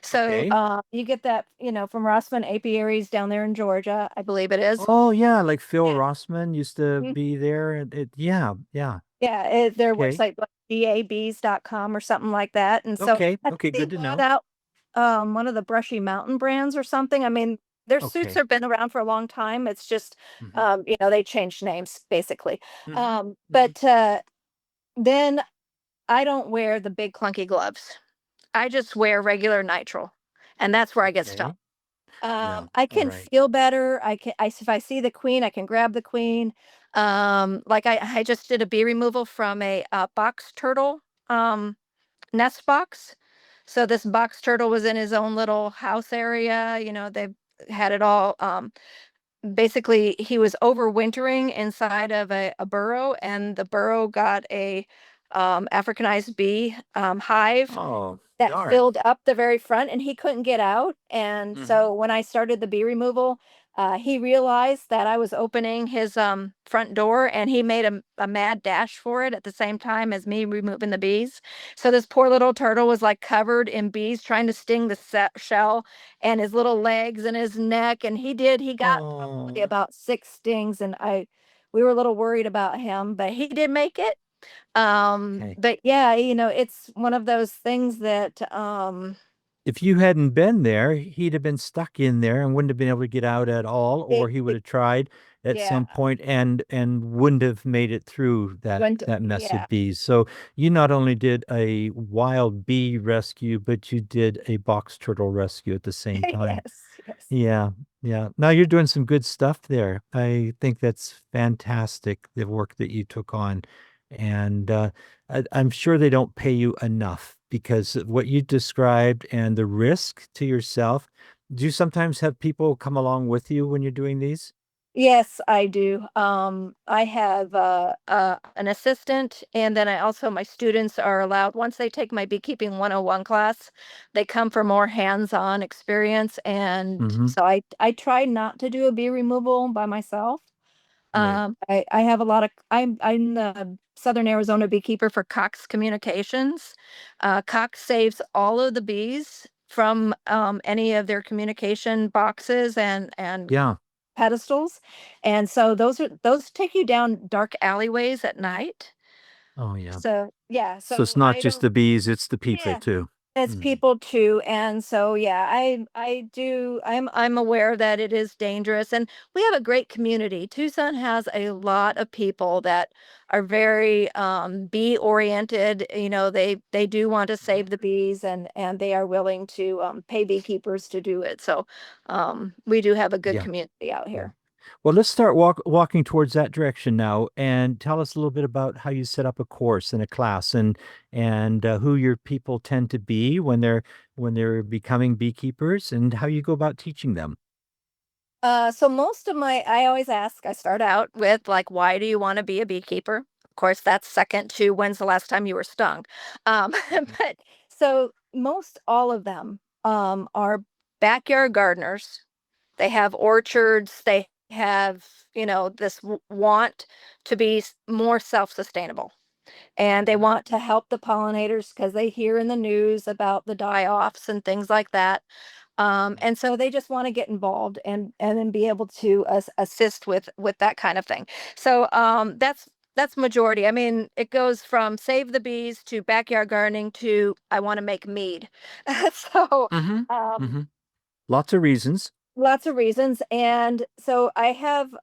So Okay. you get that, from Rossman Apiaries down there in Georgia, I believe it is. Oh yeah, like Phil Yeah. Rossman used to Mhm. be there. And yeah. Yeah, their Okay. website, like dabs.com or something like that. And so Okay. I think Okay. they Good to bought know. out one of the Brushy Mountain brands or something. I mean, their suits Okay. have been around for a long time. It's just, Hmm. they changed names basically. Hmm. But then I don't wear the big clunky gloves. I just wear regular nitrile, and that's where I get stung. Okay. Yeah. I All can right. feel better. If I see the queen, I can grab the queen. Like I just did a bee removal from a box turtle um, nest box. So this box turtle was in his own little house area. They had it all. Basically, he was overwintering inside of a burrow, and the burrow got a Africanized bee hive Oh, that darn. filled up the very front, and he couldn't get out. And Hmm. so when I started the bee removal, he realized that I was opening his front door, and he made a mad dash for it at the same time as me removing the bees. So this poor little turtle was like covered in bees trying to sting the shell and his little legs and his neck. And he got probably Oh. about 6 stings. And we were a little worried about him, but he did make it. Okay. But yeah, it's one of those things that If you hadn't been there, he'd have been stuck in there and wouldn't have been able to get out at all, or he would it have tried at yeah, some point and wouldn't have made it through went that mess yeah. of bees. So you not only did a wild bee rescue, but you did a box turtle rescue at the same time. Yes, yes. Yeah, yeah. Now you're doing some good stuff there. I think that's fantastic, the work that you took on. And I'm sure they don't pay you enough because of what you described and the risk to yourself. Do you sometimes have people come along with you when you're doing these? Yes, I do. I have an assistant, and then my students are allowed, once they take my Beekeeping 101 class, they come for more hands-on experience. And Hmm. so I try not to do a bee removal by myself. Right. I have a lot of I'm the Southern Arizona beekeeper for Cox Communications. Cox saves all of the bees from any of their communication boxes and Yeah. pedestals, and so those take you down dark alleyways at night. Oh, yeah. So yeah, So it's so not I just don't. the bees, it's the people Yeah. too. It's Hmm. people too, and so yeah, I'm aware that it is dangerous, and we have a great community. Tucson has a lot of people that are very bee oriented. They do want to save the bees, and they are willing to pay beekeepers to do it. So we do have a good Yeah. community out Yeah. here. Well, let's start walking towards that direction now, and tell us a little bit about how you set up a course and a class, and who your people tend to be when they're becoming beekeepers, and how you go about teaching them. So I always ask, I start out with like, why do you want to be a beekeeper? Of course, that's second to when's the last time you were stung. Mhm. But so most all of them are backyard gardeners. They have orchards. They have, this want to be more self-sustainable. And they want to help the pollinators because they hear in the news about the die-offs and things like that. And so they just want to get involved and then be able to assist with that kind of thing. So that's majority. I mean, it goes from save the bees to backyard gardening to I want to make mead. So Hmm. um, Hmm. Lots of reasons. lots of reasons. And so I have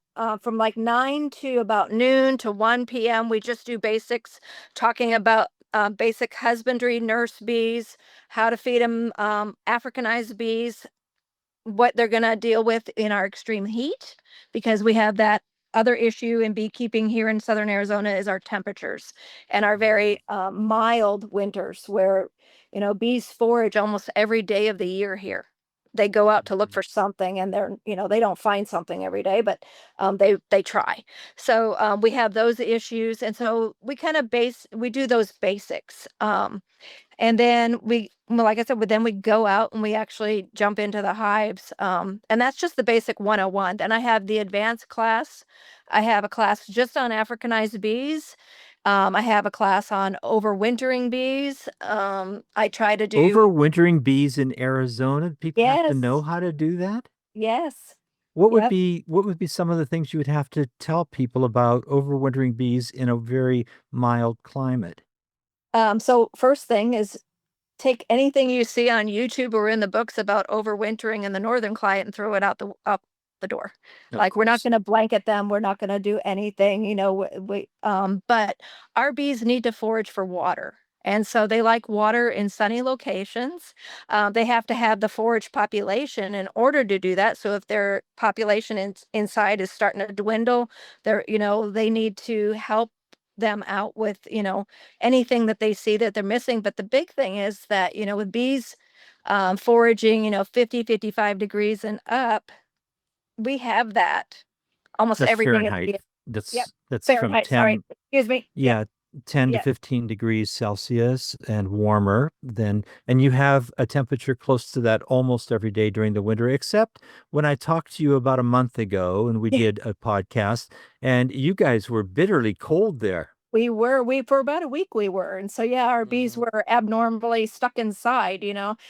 from like 9 to about noon to 1 p.m. We just do basics, talking about basic husbandry, nurse bees, how to feed them Africanized bees, what they're going to deal with in our extreme heat, because we have that other issue in beekeeping here in southern Arizona is our temperatures and our very mild winters where bees forage almost every day of the year here. They go out to look Mhm. for something, and they don't find something every day, but they try. So we have those issues, and so we do those basics. And then well, like I said, then we go out and we actually jump into the hives. And that's just the basic 101. Then I have the advanced class. I have a class just on Africanized bees. I have a class on overwintering bees. I try to do Overwintering bees in Arizona. People have to know yes, how to do that. yes, What would yep. be some of the things you would have to tell people about overwintering bees in a very mild climate? So first thing is take anything you see on YouTube or in the books about overwintering in the northern climate and throw it out the door. Of Like we're not course. going to blanket them, we're not going to do anything, but our bees need to forage for water. And so they like water in sunny locations. They have to have the forage population in order to do that. So if their population inside is starting to dwindle, they need to help them out with, anything that they see that they're missing. But the big thing is that, with bees foraging, 50, 55 degrees and up, we have that almost That's everything in the Fahrenheit. year. Yep. That's from Fahrenheit, sorry. 10, Excuse me. Yep. yeah, 10 to Yep. 15 degrees Celsius and warmer than, and you have a temperature close to that almost every day during the winter, except when I talked to you about a month ago and we did a podcast and you guys were bitterly cold there. We for about a week we were. And so yeah, our bees were abnormally stuck inside,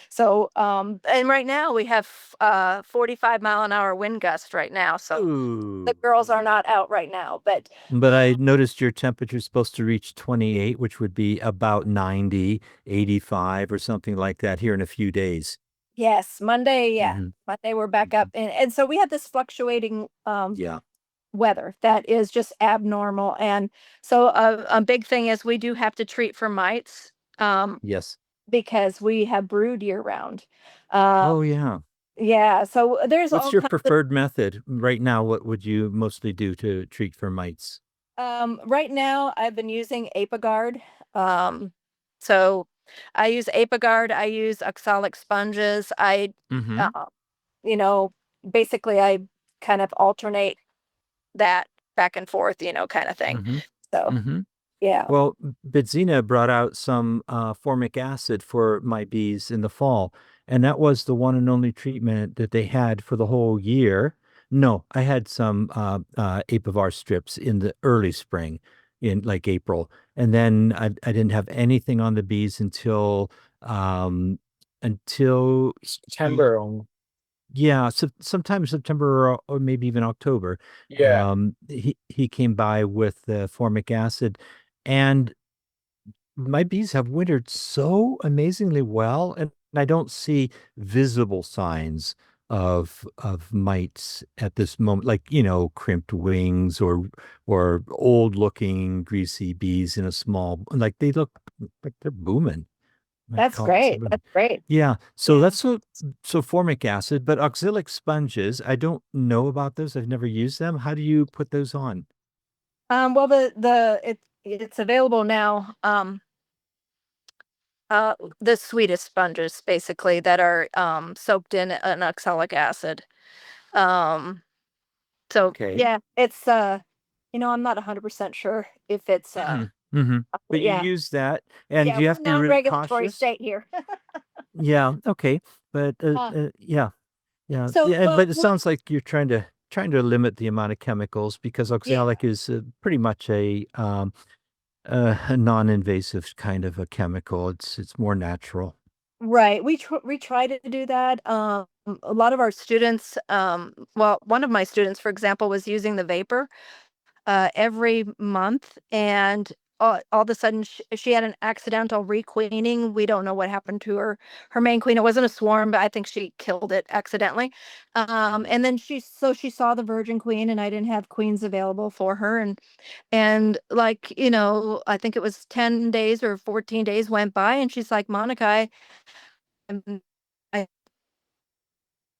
So and right now we have 45-mile-an-hour wind gust right now. So the Ooh. girls are not out right now, but But I noticed your temperature is supposed to reach 28, which would be about 90, 85 or something like that here in a few days. yes, Monday, yeah. Hmm. Monday we're back up. And so we have this fluctuating Yeah. weather that is just abnormal. And so a big thing is we do have to treat for mites Yes. because we have brood year round. Oh, Um, yeah. yeah, so there's What's all your kinds of preferred method right now? What would you mostly do to treat for mites? right now I've been using Apiguard. So I use Apiguard, I use oxalic sponges. Mm-hmm. Uh, you know, basically I kind of alternate that back and forth, kind of thing. Mm-hmm. So Mm-hmm. yeah. Well, Bidzina brought out some formic acid for my bees in the fall, and that was the one and only treatment that they had for the whole year. No, I had some Apivar strips in the early spring, in like April, and then I didn't have anything on the bees um, until September on. yeah, sometime September or maybe even October. Yeah. He came by with the formic acid, and my bees have wintered so amazingly well, and I don't see visible signs of mites at this moment, like, crimped wings or old looking greasy bees in a small, like they look like they're booming. My That's colleagues are great. booming. That's great. Yeah, so Yeah. that's so formic acid, but oxalic sponges, I don't know about those. I've never used them. How do you put those on? Well, it's available now. The sweetest sponges basically that are soaked in an oxalic acid. Um, so Okay. yeah, it's I'm not 100% sure if it's Mm-hmm. Mm-hmm. But you yeah. use that, and Yeah, you we're have to be really non-regulatory cautious. state here. Yeah. Okay. But Uh, yeah, yeah, so yeah. But it sounds like you're trying to limit the amount of chemicals because yeah, oxalic is pretty much a non-invasive kind of a chemical. It's more natural. right. We try to do that. A lot of our students, well, one of my students, for example, was using the vapor every month, and all of a sudden she had an accidental requeening. We don't know what happened to her main queen. It wasn't a swarm, but I think she killed it accidentally. And then she saw the virgin queen, and I didn't have queens available for her, and like I think it was 10 days or 14 days went by, and she's like, Monica, I'm- I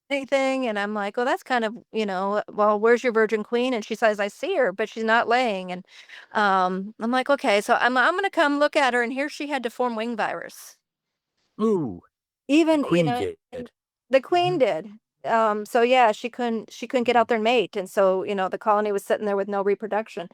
anything, and I'm like, oh, that's kind of, well, where's your virgin queen? And she says, I see her, but she's not laying. And I'm like, okay, so I'm gonna come look at her, and here she had deformed wing virus. Ooh, the Even, queen did. and the queen Mhm. did. So yeah, she couldn't get out there and mate, and so the colony was sitting there with no reproduction.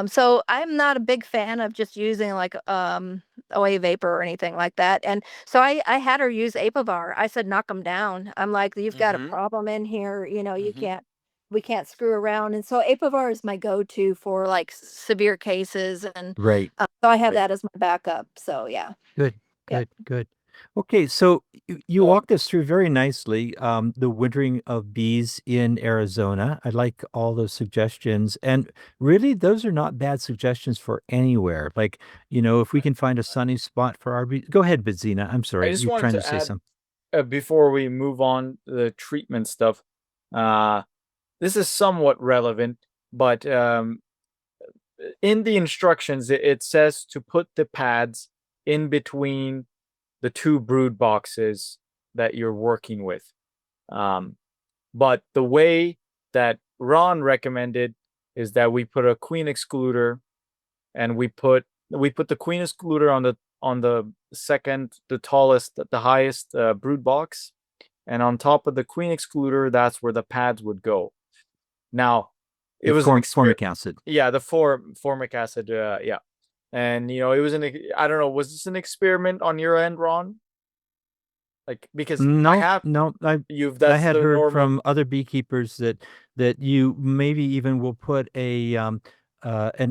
So I'm not a big fan of just using like OA vapor or anything like that. And so I had her use Apivar. I said, knock them down. I'm like, you've got a Mm-hmm. problem in here. You Mm-hmm. can't we can't screw around. And so Apivar is my go-to for like severe cases. And Right. so I have that as my backup. So yeah. Good, Yep. good. Okay, so you walked us through very nicely the wintering of bees in Arizona. I like all those suggestions. And really, those are not bad suggestions for anywhere. Like, if we can find a sunny spot for our bees. Go ahead, Bizina. I'm I sorry. just You're wanted trying to to say add something. before we move on the treatment stuff. This is somewhat relevant, but in the instructions it says to put the pads in between the two brood boxes that you're working with. But the way that Ron recommended is that we put a queen excluder, and we put the queen excluder on the second, the tallest, the highest brood box, and on top of the queen excluder, that's where the pads would go. Now, it was Formic acid. Yeah, the formic acid. Yeah, and it was I don't know. Was this an experiment on your end, Ron? Like, because No, I have no, I that's had the heard normal. from other beekeepers that you maybe even will put an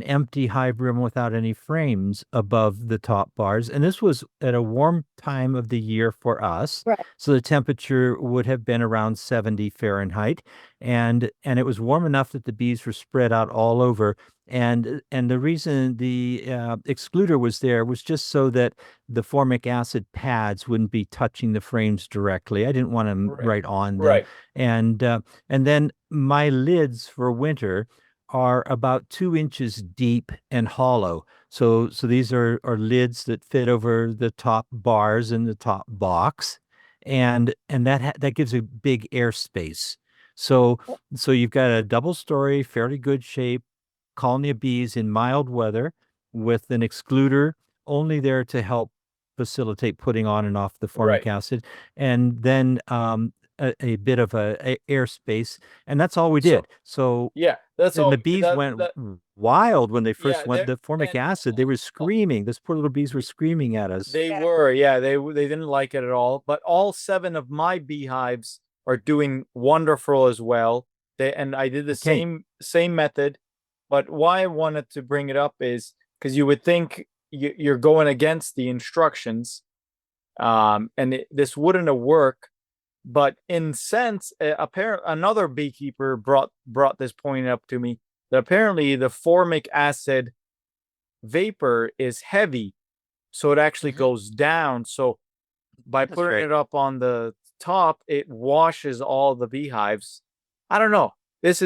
empty hive room without any frames above the top bars. And this was at a warm time of the year for us. Right. So the temperature would have been around 70 Fahrenheit. And it was warm enough that the bees were spread out all over. And the reason the excluder was there was just so that the formic acid pads wouldn't be touching the frames directly. I didn't want them right on them. Right. And then my lids for winter are about 2 inches deep and hollow. So these are lids that fit over the top bars in the top box, and that gives a big air space. So you've got a double story, fairly good shape colony of bees in mild weather with an excluder only there to help facilitate putting on and off the formic acid, and then a bit of a airspace, and that's all we did. So Yeah, that's and all. the bees went wild when they first went the formic and acid. They were screaming. Those poor little bees were screaming at us. they were, yeah, they didn't like it at all. But all 7 of my beehives are doing wonderful as well. And I did the same method. But why I wanted to bring it up is because you would think you're going against the instructions, and this wouldn't have worked. But in sense, apparently another beekeeper brought this point up to me, that apparently the formic acid vapor is heavy, so it actually goes down. So by putting it up on the top, it washes all the beehives. I don't know. This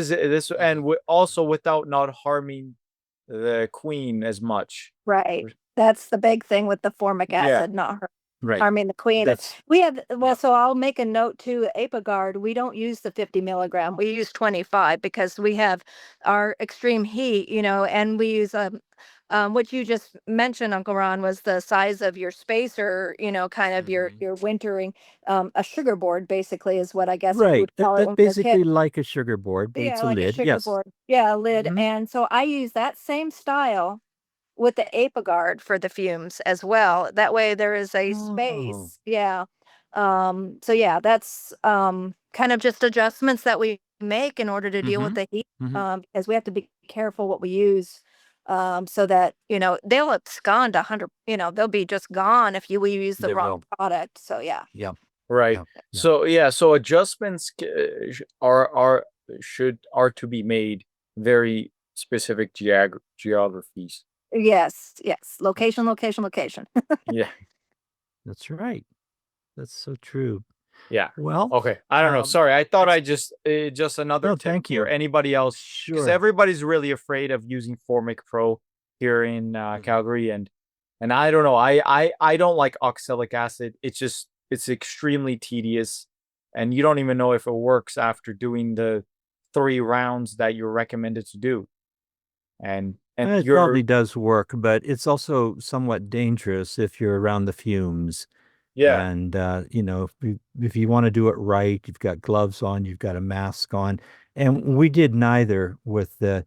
and also without not harming the queen as much. Right. That's the big thing with the formic acid, not harming the queen. We have, so I'll make a note to Apigard. We don't use the 50 milligram. We use 25 because we have our extreme heat, and we use what you just mentioned, Uncle Ron, was the size of your spacer, kind of your wintering, a sugar board basically is what I guess we would call it. That's basically like a sugar board, but it's a like lid. a sugar board. Yeah, a lid. And so I use that same style with the Apigard for the fumes as well. That way there is a space. Yeah. So yeah, that's kind of just adjustments that we make in order to deal with the heat, because we have to be careful what we use, so that, they'll abscond 100, they'll be just gone if we use the wrong product. So yeah. Yeah. Right. Yeah. So adjustments are to be made very specific geographies. Yes. Location. Yeah. That's right. That's so true. Yeah. Well, okay. I don't know. Sorry. I thought I just another tip thank you. for anybody else. Because everybody's really afraid of using Formic Pro here in Calgary, and I don't know. I don't like oxalic acid. It's extremely tedious, and you don't even know if it works after doing the 3 rounds that you're recommended to do. And it probably does work, but it's also somewhat dangerous if you're around the fumes. Yeah. And if you want to do it right, you've got gloves on, you've got a mask on, and we did neither with the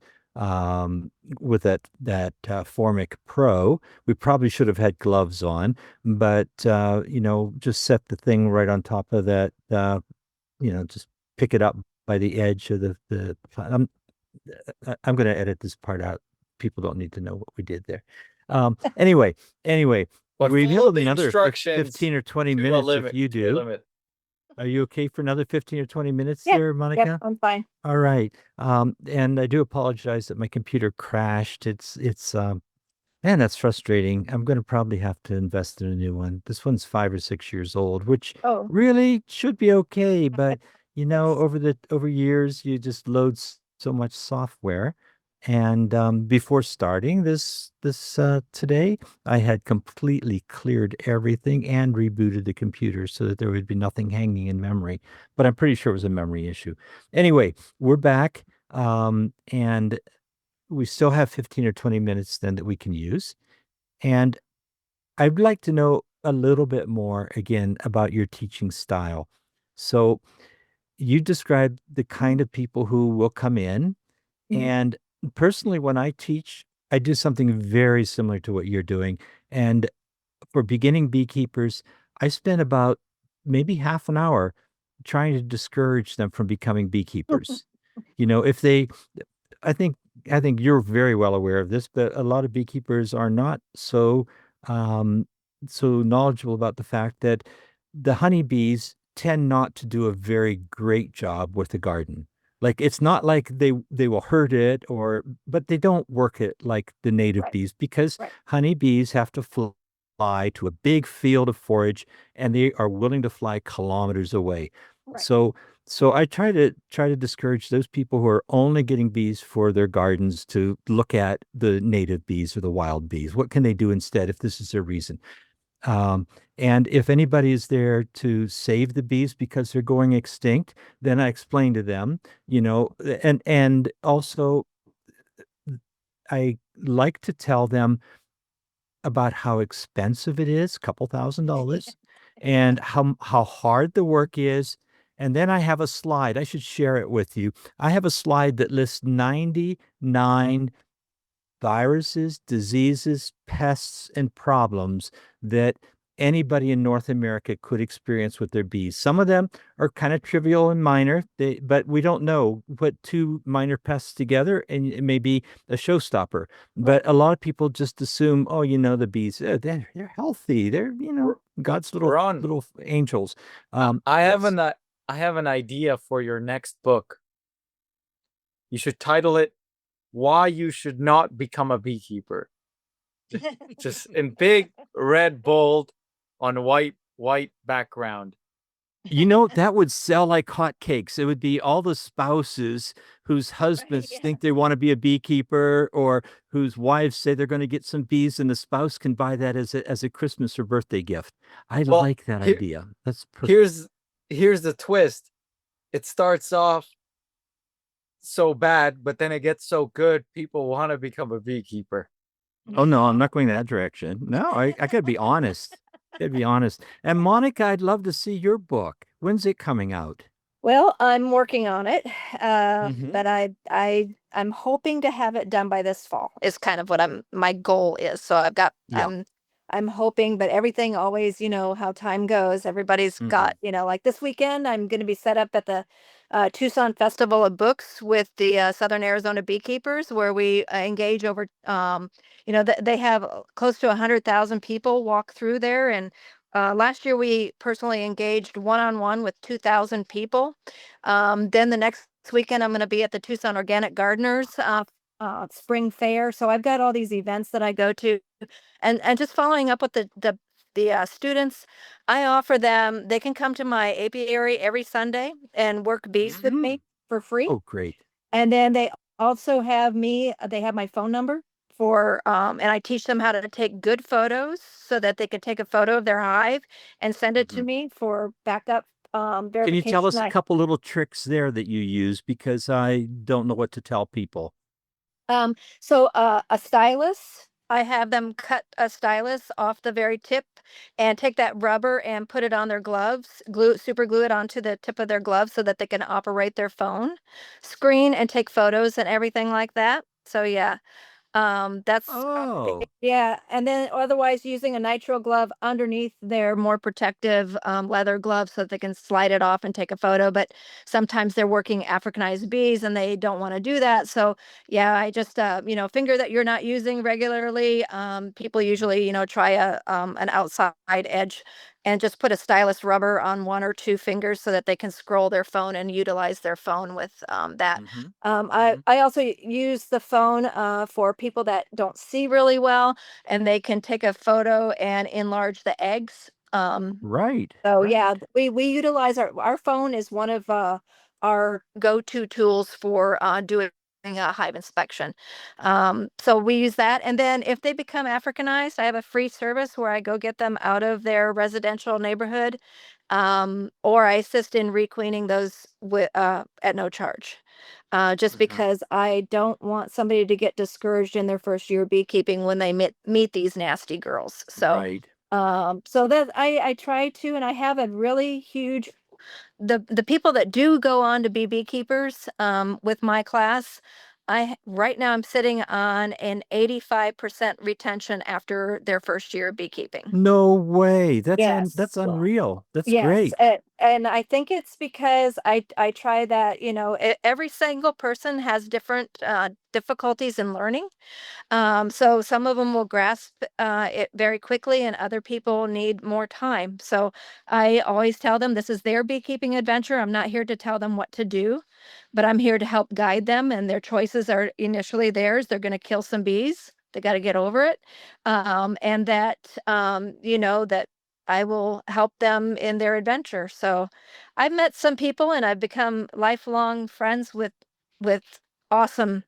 with that Formic Pro. We probably should have had gloves on, but just set the thing right on top of that. Just pick it up by the edge of I'm going to edit this part out. People don't need to know what we did there. Anyway, But we follow have the another instructions 15 or 20 to a minutes limit. if you to a do. limit. Are you okay for another 15 or 20 minutes Yeah, there, Monica? Yep, I'm fine. All right. And I do apologize that my computer crashed. Man, that's frustrating. I'm going to probably have to invest in a new one. This one's 5 or 6 years old, which Oh, really should be okay. But yes. over years, you just load so much software. And before starting this today, I had completely cleared everything and rebooted the computer so that there would be nothing hanging in memory. But I'm pretty sure it was a memory issue. Anyway, we're back. And we still have 15 or 20 minutes then that we can use. And I'd like to know a little bit more again about your teaching style. So you described the kind of people who will come in. Mhm. And personally, when I teach, I do something very similar to what you're doing. And for beginning beekeepers, I spend about maybe half an hour trying to discourage them from becoming beekeepers. If they I think I think you're very well aware of this, but a lot of beekeepers are not um, so knowledgeable about the fact that the honeybees tend not to do a very great job with the garden. Like it's not like they will hurt it but they don't work it like the native Right, bees because right, honeybees have to fly to a big field of forage and they are willing to fly kilometers away. right. So so I try to discourage those people who are only getting bees for their gardens to look at the native bees or the wild bees. What can they do instead if this is their reason? Um, and if anybody is there to save the bees because they're going extinct, then I explain to them, and also I like to tell them about how expensive it is, couple $1,000s, Yeah. and how hard the work is. And then I have a slide. I should share it with you. I have a slide that lists 99 viruses, diseases, pests, and problems that anybody in North America could experience with their bees. Some of them are kind of trivial and minor, but we don't know. Put two minor pests together and it may be a showstopper. But a lot of people just assume, oh, the bees, they're healthy. They're, God's Ron, little angels. I have Yes. I have an idea for your next book. You should title it "Why You Should Not Become a Beekeeper." Just in big red bold on white background. That would sell like hotcakes. It would be all the spouses whose husbands Yeah. think they want to be a beekeeper or whose wives say they're going to get some bees, and the spouse can buy that as a Christmas or birthday gift. I Well, like that here- idea. That's here's the twist. It starts off so bad, but then it gets so good, people want to become a beekeeper. Oh no, I'm not going that direction. No, I gotta be honest. Gotta be honest. And Monica, I'd love to see your book. When's it coming out? Well, I'm working on it, Mhm. but I'm hoping to have it done by this fall. Is kind of what my goal is. So I've got Yeah. I'm hoping, but everything always, how time goes. Everybody's got, like this weekend, I'm going to be set up at the Tucson Festival of Books with the Southern Arizona beekeepers, where we engage over, they have close to 100,000 people walk through there, and last year we personally engaged one-on-one with 2,000 people. Then the next weekend, I'm going to be at the Tucson Organic Gardeners spring fair. So I've got all these events that I go to, and just following up with the students, I offer them, they can come to my apiary every Sunday and work bees with me for free. Oh, great. And then they also have they have my phone number and I teach them how to take good photos so that they can take a photo of their hive and send it to Mhm. me for backup Can you tell verification. us a couple little tricks there that you use? Because I don't know what to tell people. A stylus, I have them cut a stylus off the very tip and take that rubber and put it on their gloves, super glue it onto the tip of their gloves so that they can operate their phone screen and take photos and everything like that. So yeah. That's Oh, yeah, and then otherwise using a nitrile glove underneath their more protective leather gloves so that they can slide it off and take a photo. But sometimes they're working Africanized bees and they don't want to do that. So yeah, I just finger that you're not using regularly. People usually try an outside edge and just put a stylus rubber on one or two fingers so that they can scroll their phone and utilize their phone with that. hmm I also use the phone for people that don't see really well, and they can take a photo and enlarge the eggs. right, So yeah, right. we utilize our phone is one of our go-to tools for doing a hive inspection. So we use that, and then if they become Africanized, I have a free service where I go get them out of their residential neighborhood, or I assist in requeening those with at no charge. Just hmm because I don't want somebody to get discouraged in their first year of beekeeping when they meet these nasty girls. So Right. so that I try to, and I have a really huge the people that do go on to be beekeepers with my class. Right now I'm sitting on an 85% retention after their first year of beekeeping. No way. That's Yes. unreal. That's Yes, great. and I think it's because I try that, every single person has different difficulties in learning. So some of them will grasp it very quickly, and other people need more time. So I always tell them this is their beekeeping adventure. I'm not here to tell them what to do, but I'm here to help guide them, and their choices are initially theirs. They're going to kill some bees. They got to get over it, and that I will help them in their adventure. So I've met some people, and I've become lifelong friends with awesome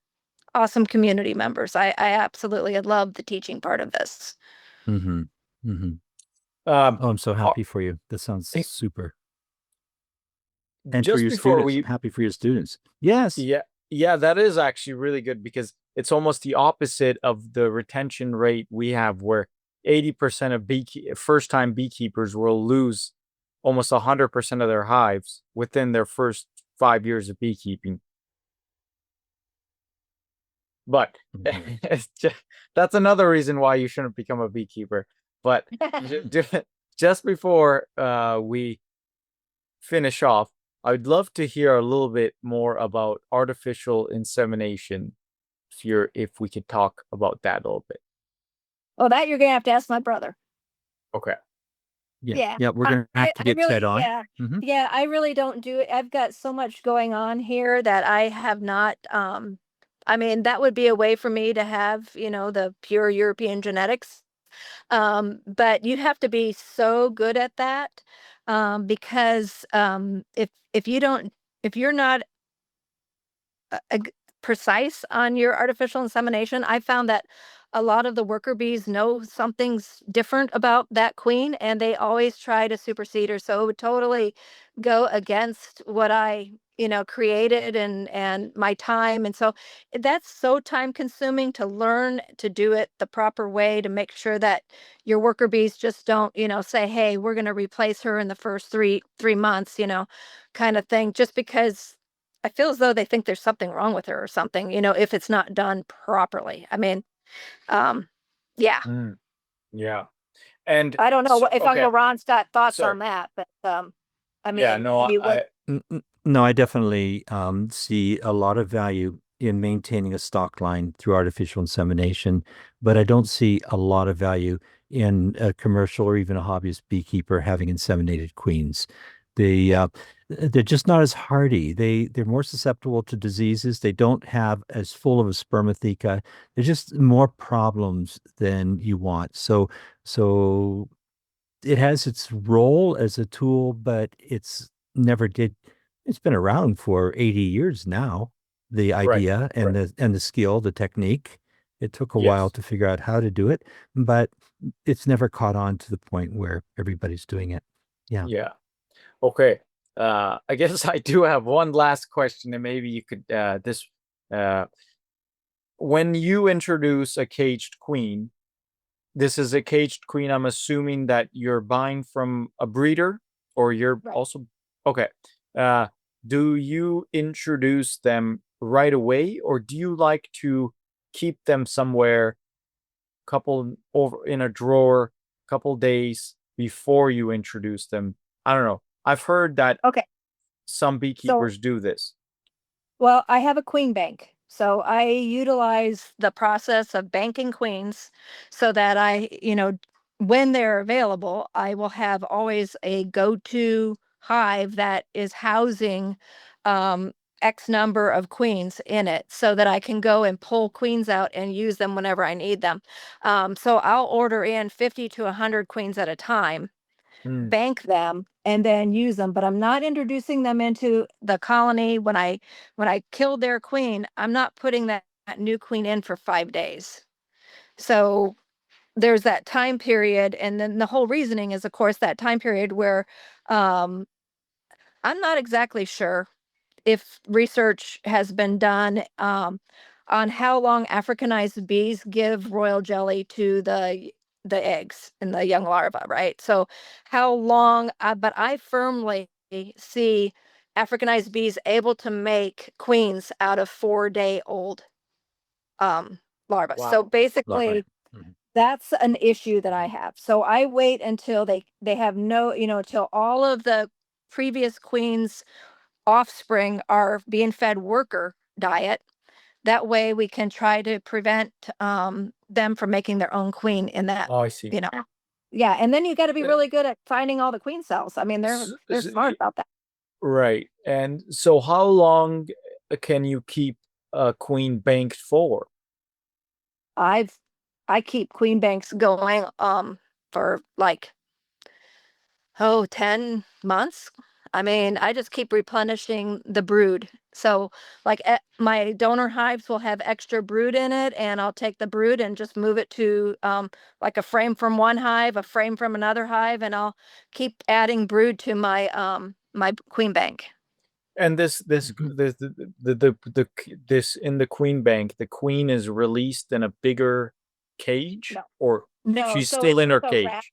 awesome community members. I absolutely love the teaching part of this. hmm hmm Um, Oh, I'm so uh, happy for you. That sounds eh, super. And for just your before students, we, happy for your students. Yes. yeah, yeah, that is actually really good because it's almost the opposite of the retention rate we have, where 80% of first-time beekeepers will lose almost 100% of their hives within their first 5 years of beekeeping. But Mhm. that's another reason why you shouldn't become a beekeeper. But just before we finish off, I'd love to hear a little bit more about artificial insemination. If we could talk about that a little bit. Well, that you're gonna have to ask my brother. Okay. Yeah. Yeah. Yeah. We're I, gonna have I, to I get Ted really, on. yeah. hmm Yeah, I really don't do it. I've got so much going on here that I have not, I mean, that would be a way for me to have, the pure European genetics. But you have to be so good at that, because if you don't, if you're not precise on your artificial insemination. I found that a lot of the worker bees know something's different about that queen, and they always try to supersede her. So it would totally go against what I, created and my time. And so that's so time consuming to learn to do it the proper way to make sure that your worker bees just don't, say, hey, we're going to replace her in the first three months, kind of thing, just because I feel as though they think there's something wrong with her or something, if it's not done properly. I mean, um, yeah, Mm, yeah. And I don't know if okay, Uncle Ron's got thoughts sorry. on that, but I Yeah, mean, no, what? No, I definitely see a lot of value in maintaining a stock line through artificial insemination, but I don't see a lot of value in a commercial or even a hobbyist beekeeper having inseminated queens. They they're just not as hardy. They're more susceptible to diseases. They don't have as full of a spermatheca. There's just more problems than you want. So it has its role as a tool, but never did. It's been around for 80 years now. The right, idea and right. the skill, the technique. It took a while Yes. to figure out how to do it, but it's never caught on to the point where everybody's doing it. Yeah. Yeah. Okay. I guess I do have one last question, and maybe you could this uh when you introduce a caged queen, this is a caged queen. I'm assuming that you're buying from a breeder, or you're Right. also okay. Uh, do you introduce them right away, or do you like to keep them somewhere, couple over in a drawer, couple days before you introduce them? I don't know. I've heard that Okay. some So, beekeepers do this. well, I have a queen bank. So I utilize the process of banking queens so that when they're available, I will have always a go-to hive that is housing um, X number of queens in it so that I can go and pull queens out and use them whenever I need them. So I'll order in 50 to 100 queens at a time, bank them, and then use them, but I'm not introducing them into the colony. When I killed their queen, I'm not putting that new queen in for 5 days. So there's that time period, and then the whole reasoning is, of course, that time period where um I'm not exactly sure if research has been done on how long Africanized bees give royal jelly to the eggs and the young larva, right? So how long? But I firmly see Africanized bees able to make queens out of 4-day old larvae. So Wow. basically, Mhm. that's an issue that I have. So I wait until they have no, till all of the previous queens offspring are being fed worker diet. That way we can try to prevent them from making their own queen in that, Oh, I see. you know. Yeah, and then you got to be Uh, really good at finding all the queen cells. I mean, they're s- they're s- smart y- about that. Right. And so how long can you keep a queen banked for? I've I keep queen banks going for like 10 months. I mean, I just keep replenishing the brood. So, like, my donor hives will have extra brood in it, and I'll take the brood and just move it to like a frame from one hive, a frame from another hive, and I'll keep adding brood to my queen bank. And Mhm. this in the queen bank, the queen is released in a bigger cage, No, or no. she's So still it's in her a rack. cage?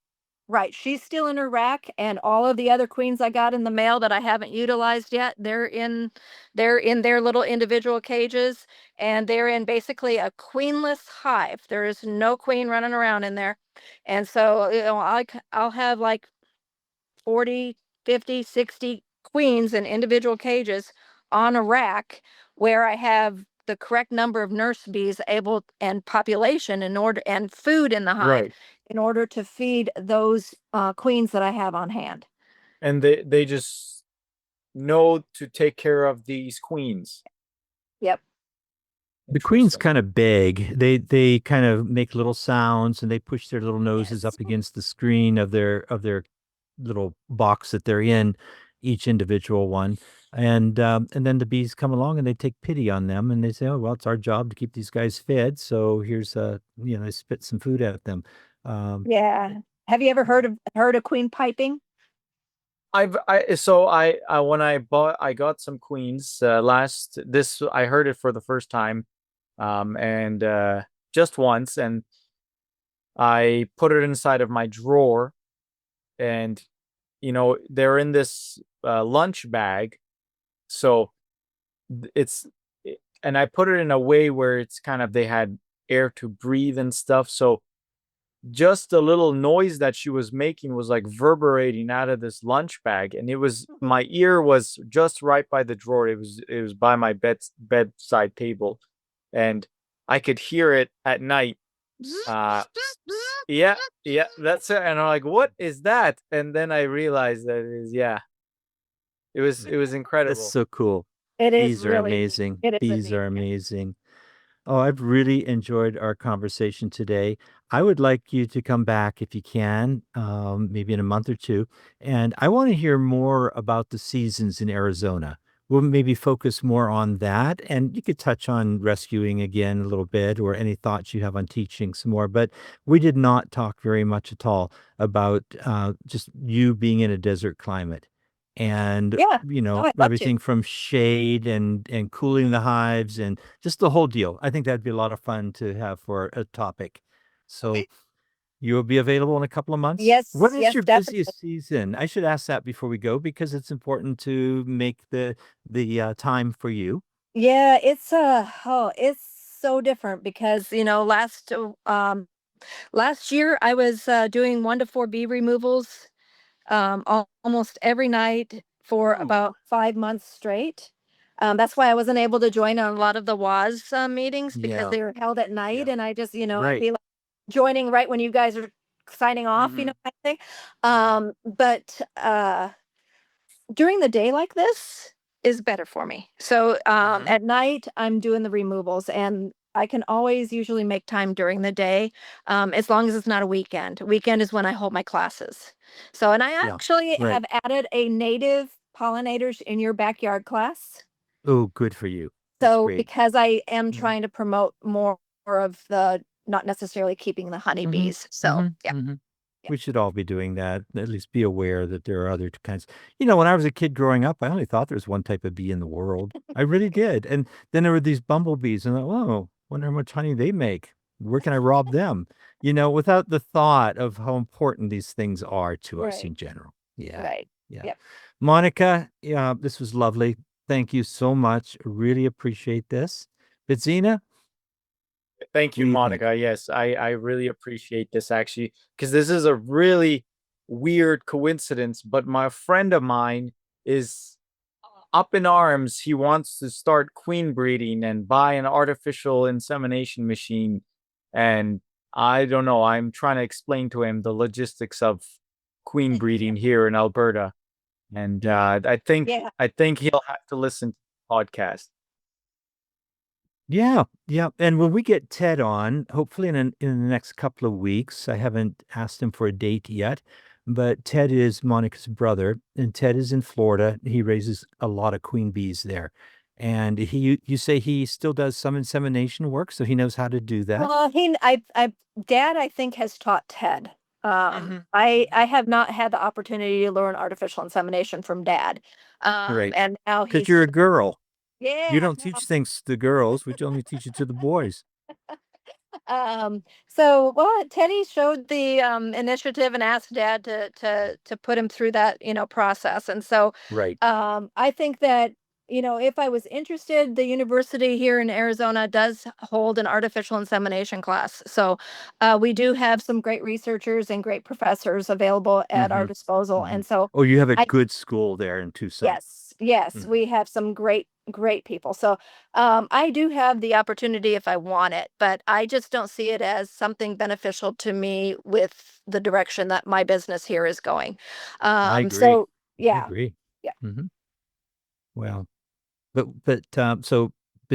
Right, she's still in her rack, and all of the other queens I got in the mail that I haven't utilized yet, they're in their little individual cages, and they're in basically a queenless hive. There is no queen running around in there. And so, I'll have like 40, 50, 60 queens in individual cages on a rack where I have the correct number of nurse bees able and population in order and food in the hive Right. in order to feed those queens that I have on hand. And they just know to take care of these queens. Yep. The queens Interesting. kind of beg. They kind of make little sounds and they push their little noses Yes. up against the screen of their little box that they're in, each individual one. And then the bees come along and they take pity on them and they say, "Oh, well, it's our job to keep these guys fed. So here's they spit some food at them." Um, Yeah. Have you ever heard of queen piping? I when I got some queens last this I heard it for the first time, and just once, and I put it inside of my drawer, and they're in this lunch bag, so it's and I put it in a way where it's kind of they had air to breathe and stuff, so just the little noise that she was making was like reverberating out of this lunch bag, and it was my ear was just right by the drawer. It was by my bedside table, and I could hear it at night. uh yeah, yeah, that's it. And I'm like, what is that? And then I realized that it is, yeah, it was that's incredible. so cool. It is Bees are really neat. amazing. It is a Bees neat. are amazing. Oh, I've really enjoyed our conversation today. I would like you to come back if you can, maybe in a month or two. And I want to hear more about the seasons in Arizona. We'll maybe focus more on that. And you could touch on rescuing again a little bit or any thoughts you have on teaching some more. But we did not talk very much at all about just you being in a desert climate and Yeah. Oh, I'd love to. everything from shade and cooling the hives and just the whole deal. I think that'd be a lot of fun to have for a topic. So you will be available in a couple of months. What Yes, is yes, your definitely. busiest season? I should ask that before we go because it's important to make the time for you. Yeah, it's so different because, last year I was doing 1 to 4 bee removals almost every night for about 5 months straight. That's why I wasn't able to join on a lot of the WAS meetings because Yeah. they were held at night, Yeah. and I just, I'd Right. be like joining right when you guys are signing off, Mhm. kind of thing. But during the day like this is better for me. So Mhm. at night I'm doing the removals, and I can always usually make time during the day, as long as it's not a weekend. Weekend is when I hold my classes. So, and I Yeah. actually Right. have added a native pollinators in your backyard class. Oh, good for you. That's So great. because I am Mhm. trying to promote more of the not necessarily keeping the honeybees. So yeah. Yeah. We should all be doing that. At least be aware that there are other kinds. When I was a kid growing up, I only thought there was one type of bee in the world. I really did. And then there were these bumblebees, and I thought, oh, wonder how much honey they make. Where can I rob them? Without the thought of how important these things are to us Right. in general. Yeah. Right. Yeah. Yep. Monica, yeah, this was lovely. Thank you so much. Really appreciate this. Bitzina, Thank what you, do you think? Monica. Yes, I really appreciate this actually, because this is a really weird coincidence. But my friend of mine is up in arms. He wants to start queen breeding and buy an artificial insemination machine. And I don't know, I'm trying to explain to him the logistics of queen breeding here in Alberta. And Yeah. I think he'll have to listen to the podcast. Yeah, yeah. And when we get Ted on, hopefully in the next couple of weeks, I haven't asked him for a date yet, but Ted is Monica's brother, and Ted is in Florida. He raises a lot of queen bees there. And you say he still does some insemination work, so he knows how to do that. Well, Dad, I think, has taught Ted. Mhm. I have not had the opportunity to learn artificial insemination from Dad. Right. And now Because you're a girl. You yeah, don't teach things to girls. We only teach it to the boys. so, well, Teddy showed the initiative and asked Dad to put him through that, process. And so, Right. I think that, if I was interested, the university here in Arizona does hold an artificial insemination class. So, we do have some great researchers and great professors available at our Mm-hmm. disposal. Mm-hmm. And so, Oh, you have a I good school there in Tucson. yes, Mhm. we have some great people. So, I do have the opportunity if I want it, but I just don't see it as something beneficial to me with the direction that my business here is going. I agree. So I yeah, agree. yeah. Mm-hmm. Well, but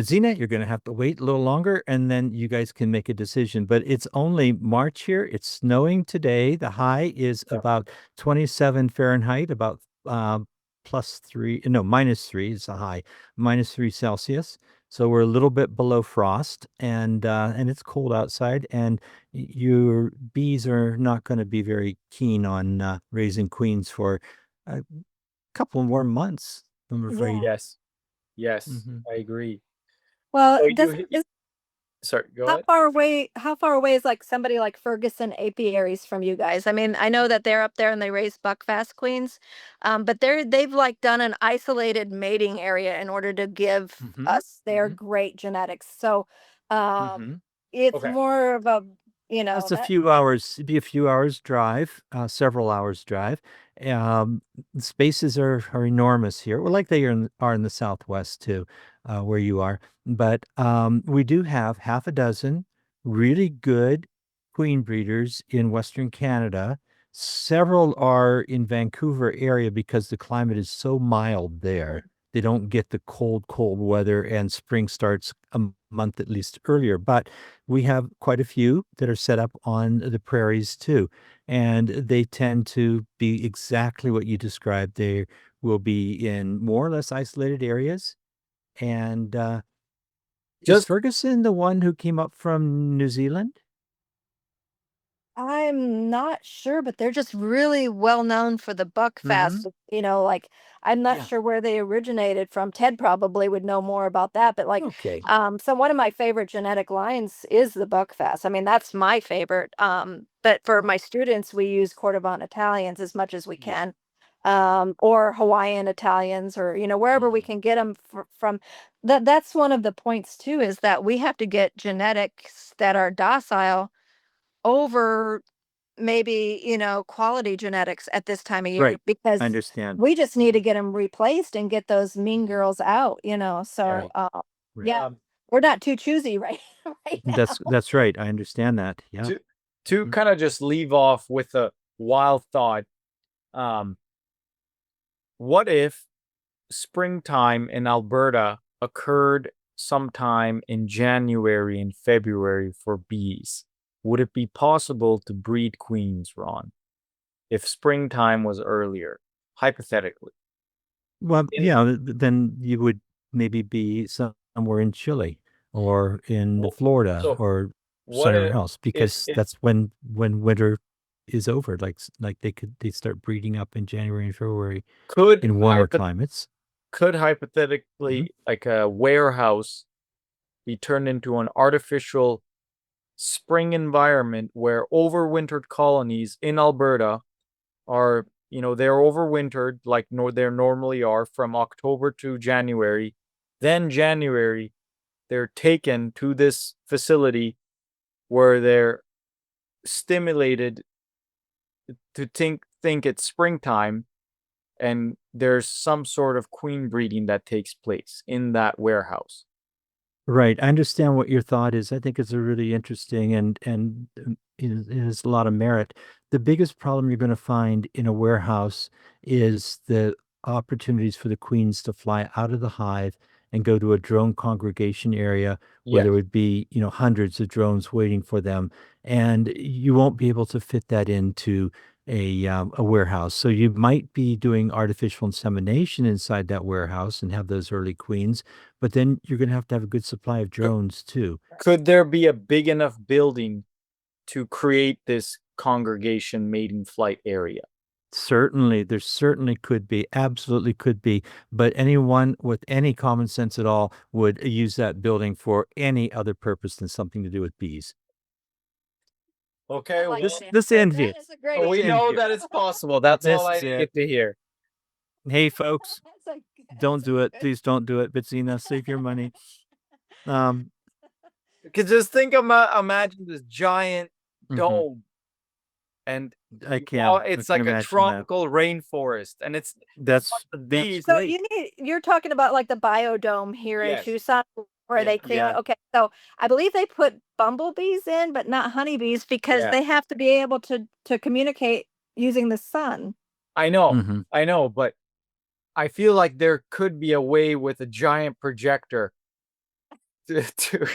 Zena, you're going to have to wait a little longer, and then you guys can make a decision. But it's only March here. It's snowing today. The high is Yeah. about 27 Fahrenheit, about +3. No, -3 is the high, -3 Celsius. So we're a little bit below frost, and it's cold outside. And your bees are not going to be very keen on raising queens for a couple more months, I'm afraid. Yeah. Yes. Yes, Hmm. I agree. Well, So this you is sorry, go ahead. how far away is like somebody like Ferguson apiaries from you guys? I mean, I know that they're up there and they raise buckfast queens, but they've like done an isolated mating area in order to give Mhm, us their mhm, great genetics. So, um, mhm. it's Okay. more of a, That's a that few hours. It'd be a few hours drive, several hours drive. The spaces are enormous here. Well, like they are in the Southwest too, where you are. But we do have half a dozen really good queen breeders in Western Canada. Several are in Vancouver area because the climate is so mild there. They don't get the cold weather, and spring starts a month at least earlier. But we have quite a few that are set up on the prairies too, and they tend to be exactly what you described. They will be in more or less isolated areas. And is Just Ferguson the one who came up from New Zealand? I'm not sure, but they're just really well known for the Hmm. buckfast. Like I'm not Yeah. sure where they originated from. Ted probably would know more about that, but like, Okay. so one of my favorite genetic lines is the buckfast. I mean, that's my favorite. But for Oh, my students, we use Cordovan Italians as much as we yeah. can. or Hawaiian Italians, or wherever we can get them from. That's one of the points too, is that we have to get genetics that are docile over maybe quality genetics at this time of year, Right. I because understand. we just need to get them replaced and get those mean girls out. So Right. yeah, Um, we're not too choosy right now. That's right. I understand that. Yeah. to kind of just leave off with a wild thought, what if springtime in Alberta occurred sometime in January and February for bees? Would it be possible to breed queens, Ron, if springtime was earlier, hypothetically? Well, yeah, then you would maybe be somewhere in Chile or in Well, Florida so or what somewhere if else, because if that's when winter is over. Like they start breeding up in January and February could in warmer hypo- climates. could hypothetically like a warehouse be turned into an artificial spring environment where overwintered colonies in Alberta are, they're overwintered like they normally are from October to January. Then January, they're taken to this facility where they're stimulated to think it's springtime, and there's some sort of queen breeding that takes place in that warehouse. Right. I understand what your thought is. I think it's a really interesting and it has a lot of merit. The biggest problem you're going to find in a warehouse is the opportunities for the queens to fly out of the hive and go to a drone congregation area where Yes. there would be, hundreds of drones waiting for them, and you won't be able to fit that into a warehouse. So you might be doing artificial insemination inside that warehouse and have those early queens, but then you're going to have a good supply of drones too. Could there be a big enough building to create this congregation mating flight area? Certainly, there certainly could be, absolutely could be, but anyone with any common sense at all would use that building for any other purpose than something to do with bees. Okay, I like well, that. This That envious. is a great we idea. know that it's possible. That's all I This is it. get to hear. Hey, folks, That's don't do a it. good- Please don't do it. Bettina, save your money. Because just think about, imagine this giant Mhm. dome, and I can't. it's I like can a imagine that. tropical rainforest, and it's That's bees. So great. you're talking about like the biodome here in Yes. Tucson, where Yeah. they clean. Yeah. Okay, so I believe they put bumblebees in, but not honeybees, because Yeah. they have to be able to communicate using the sun. I know, Mhm. I know, but I feel like there could be a way with a giant projector to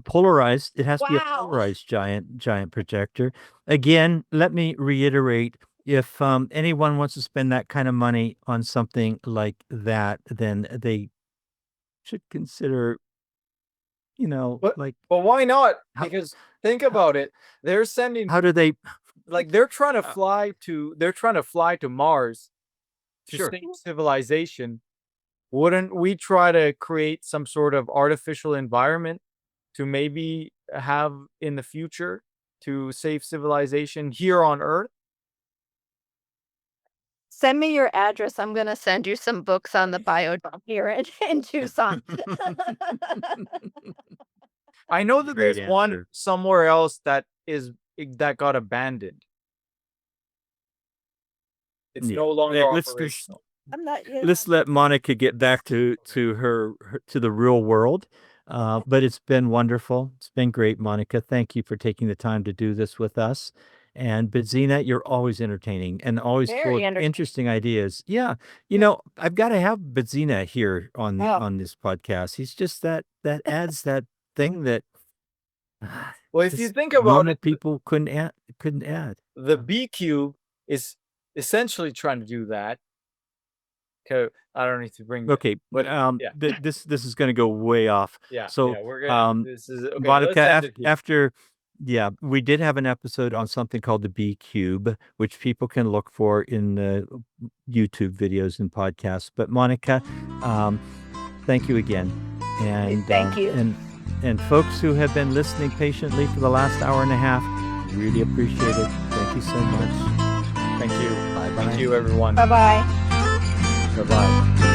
Polarized. It has to be a Wow. polarized giant projector. Again, let me reiterate, if anyone wants to spend that kind of money on something like that, then they should consider, But like why not? How- Because think about it. They're sending how do they like they're trying to fly to Mars to Sure. save civilization. Wouldn't we try to create some sort of artificial environment to maybe have in the future to save civilization here on Earth? Send me your address. I'm gonna send you some books on the biodome here in Tucson. I know that Great there's one answer. somewhere else that got abandoned. It's Yeah. no longer Let's operational. I'm not. let's let Monica get back to her to the real world. But it's been wonderful. It's been great, Monica. Thank you for taking the time to do this with us. And Bezina, you're always entertaining and always full Very of entertaining. interesting ideas. Yeah, I've got to have Bezina here on Oh. on this podcast. He's just that adds that thing that Well, if you just think about normal it, people couldn't add. the Bee Cube is essentially trying to do that. Okay, I don't need to bring that. Okay, But yeah. this is going to go way off. Yeah, So, yeah, we're gonna. This is okay. Let's Monica, end it here. after, yeah, we did have an episode on something called the Bee Cube, which people can look for in the YouTube videos and podcasts. But Monica, thank you again, and Thank you. and folks who have been listening patiently for the last hour and a half, really appreciate it. Thank you so much. Thank you. Bye-bye. Thank you, everyone. Bye-bye. Bye-bye.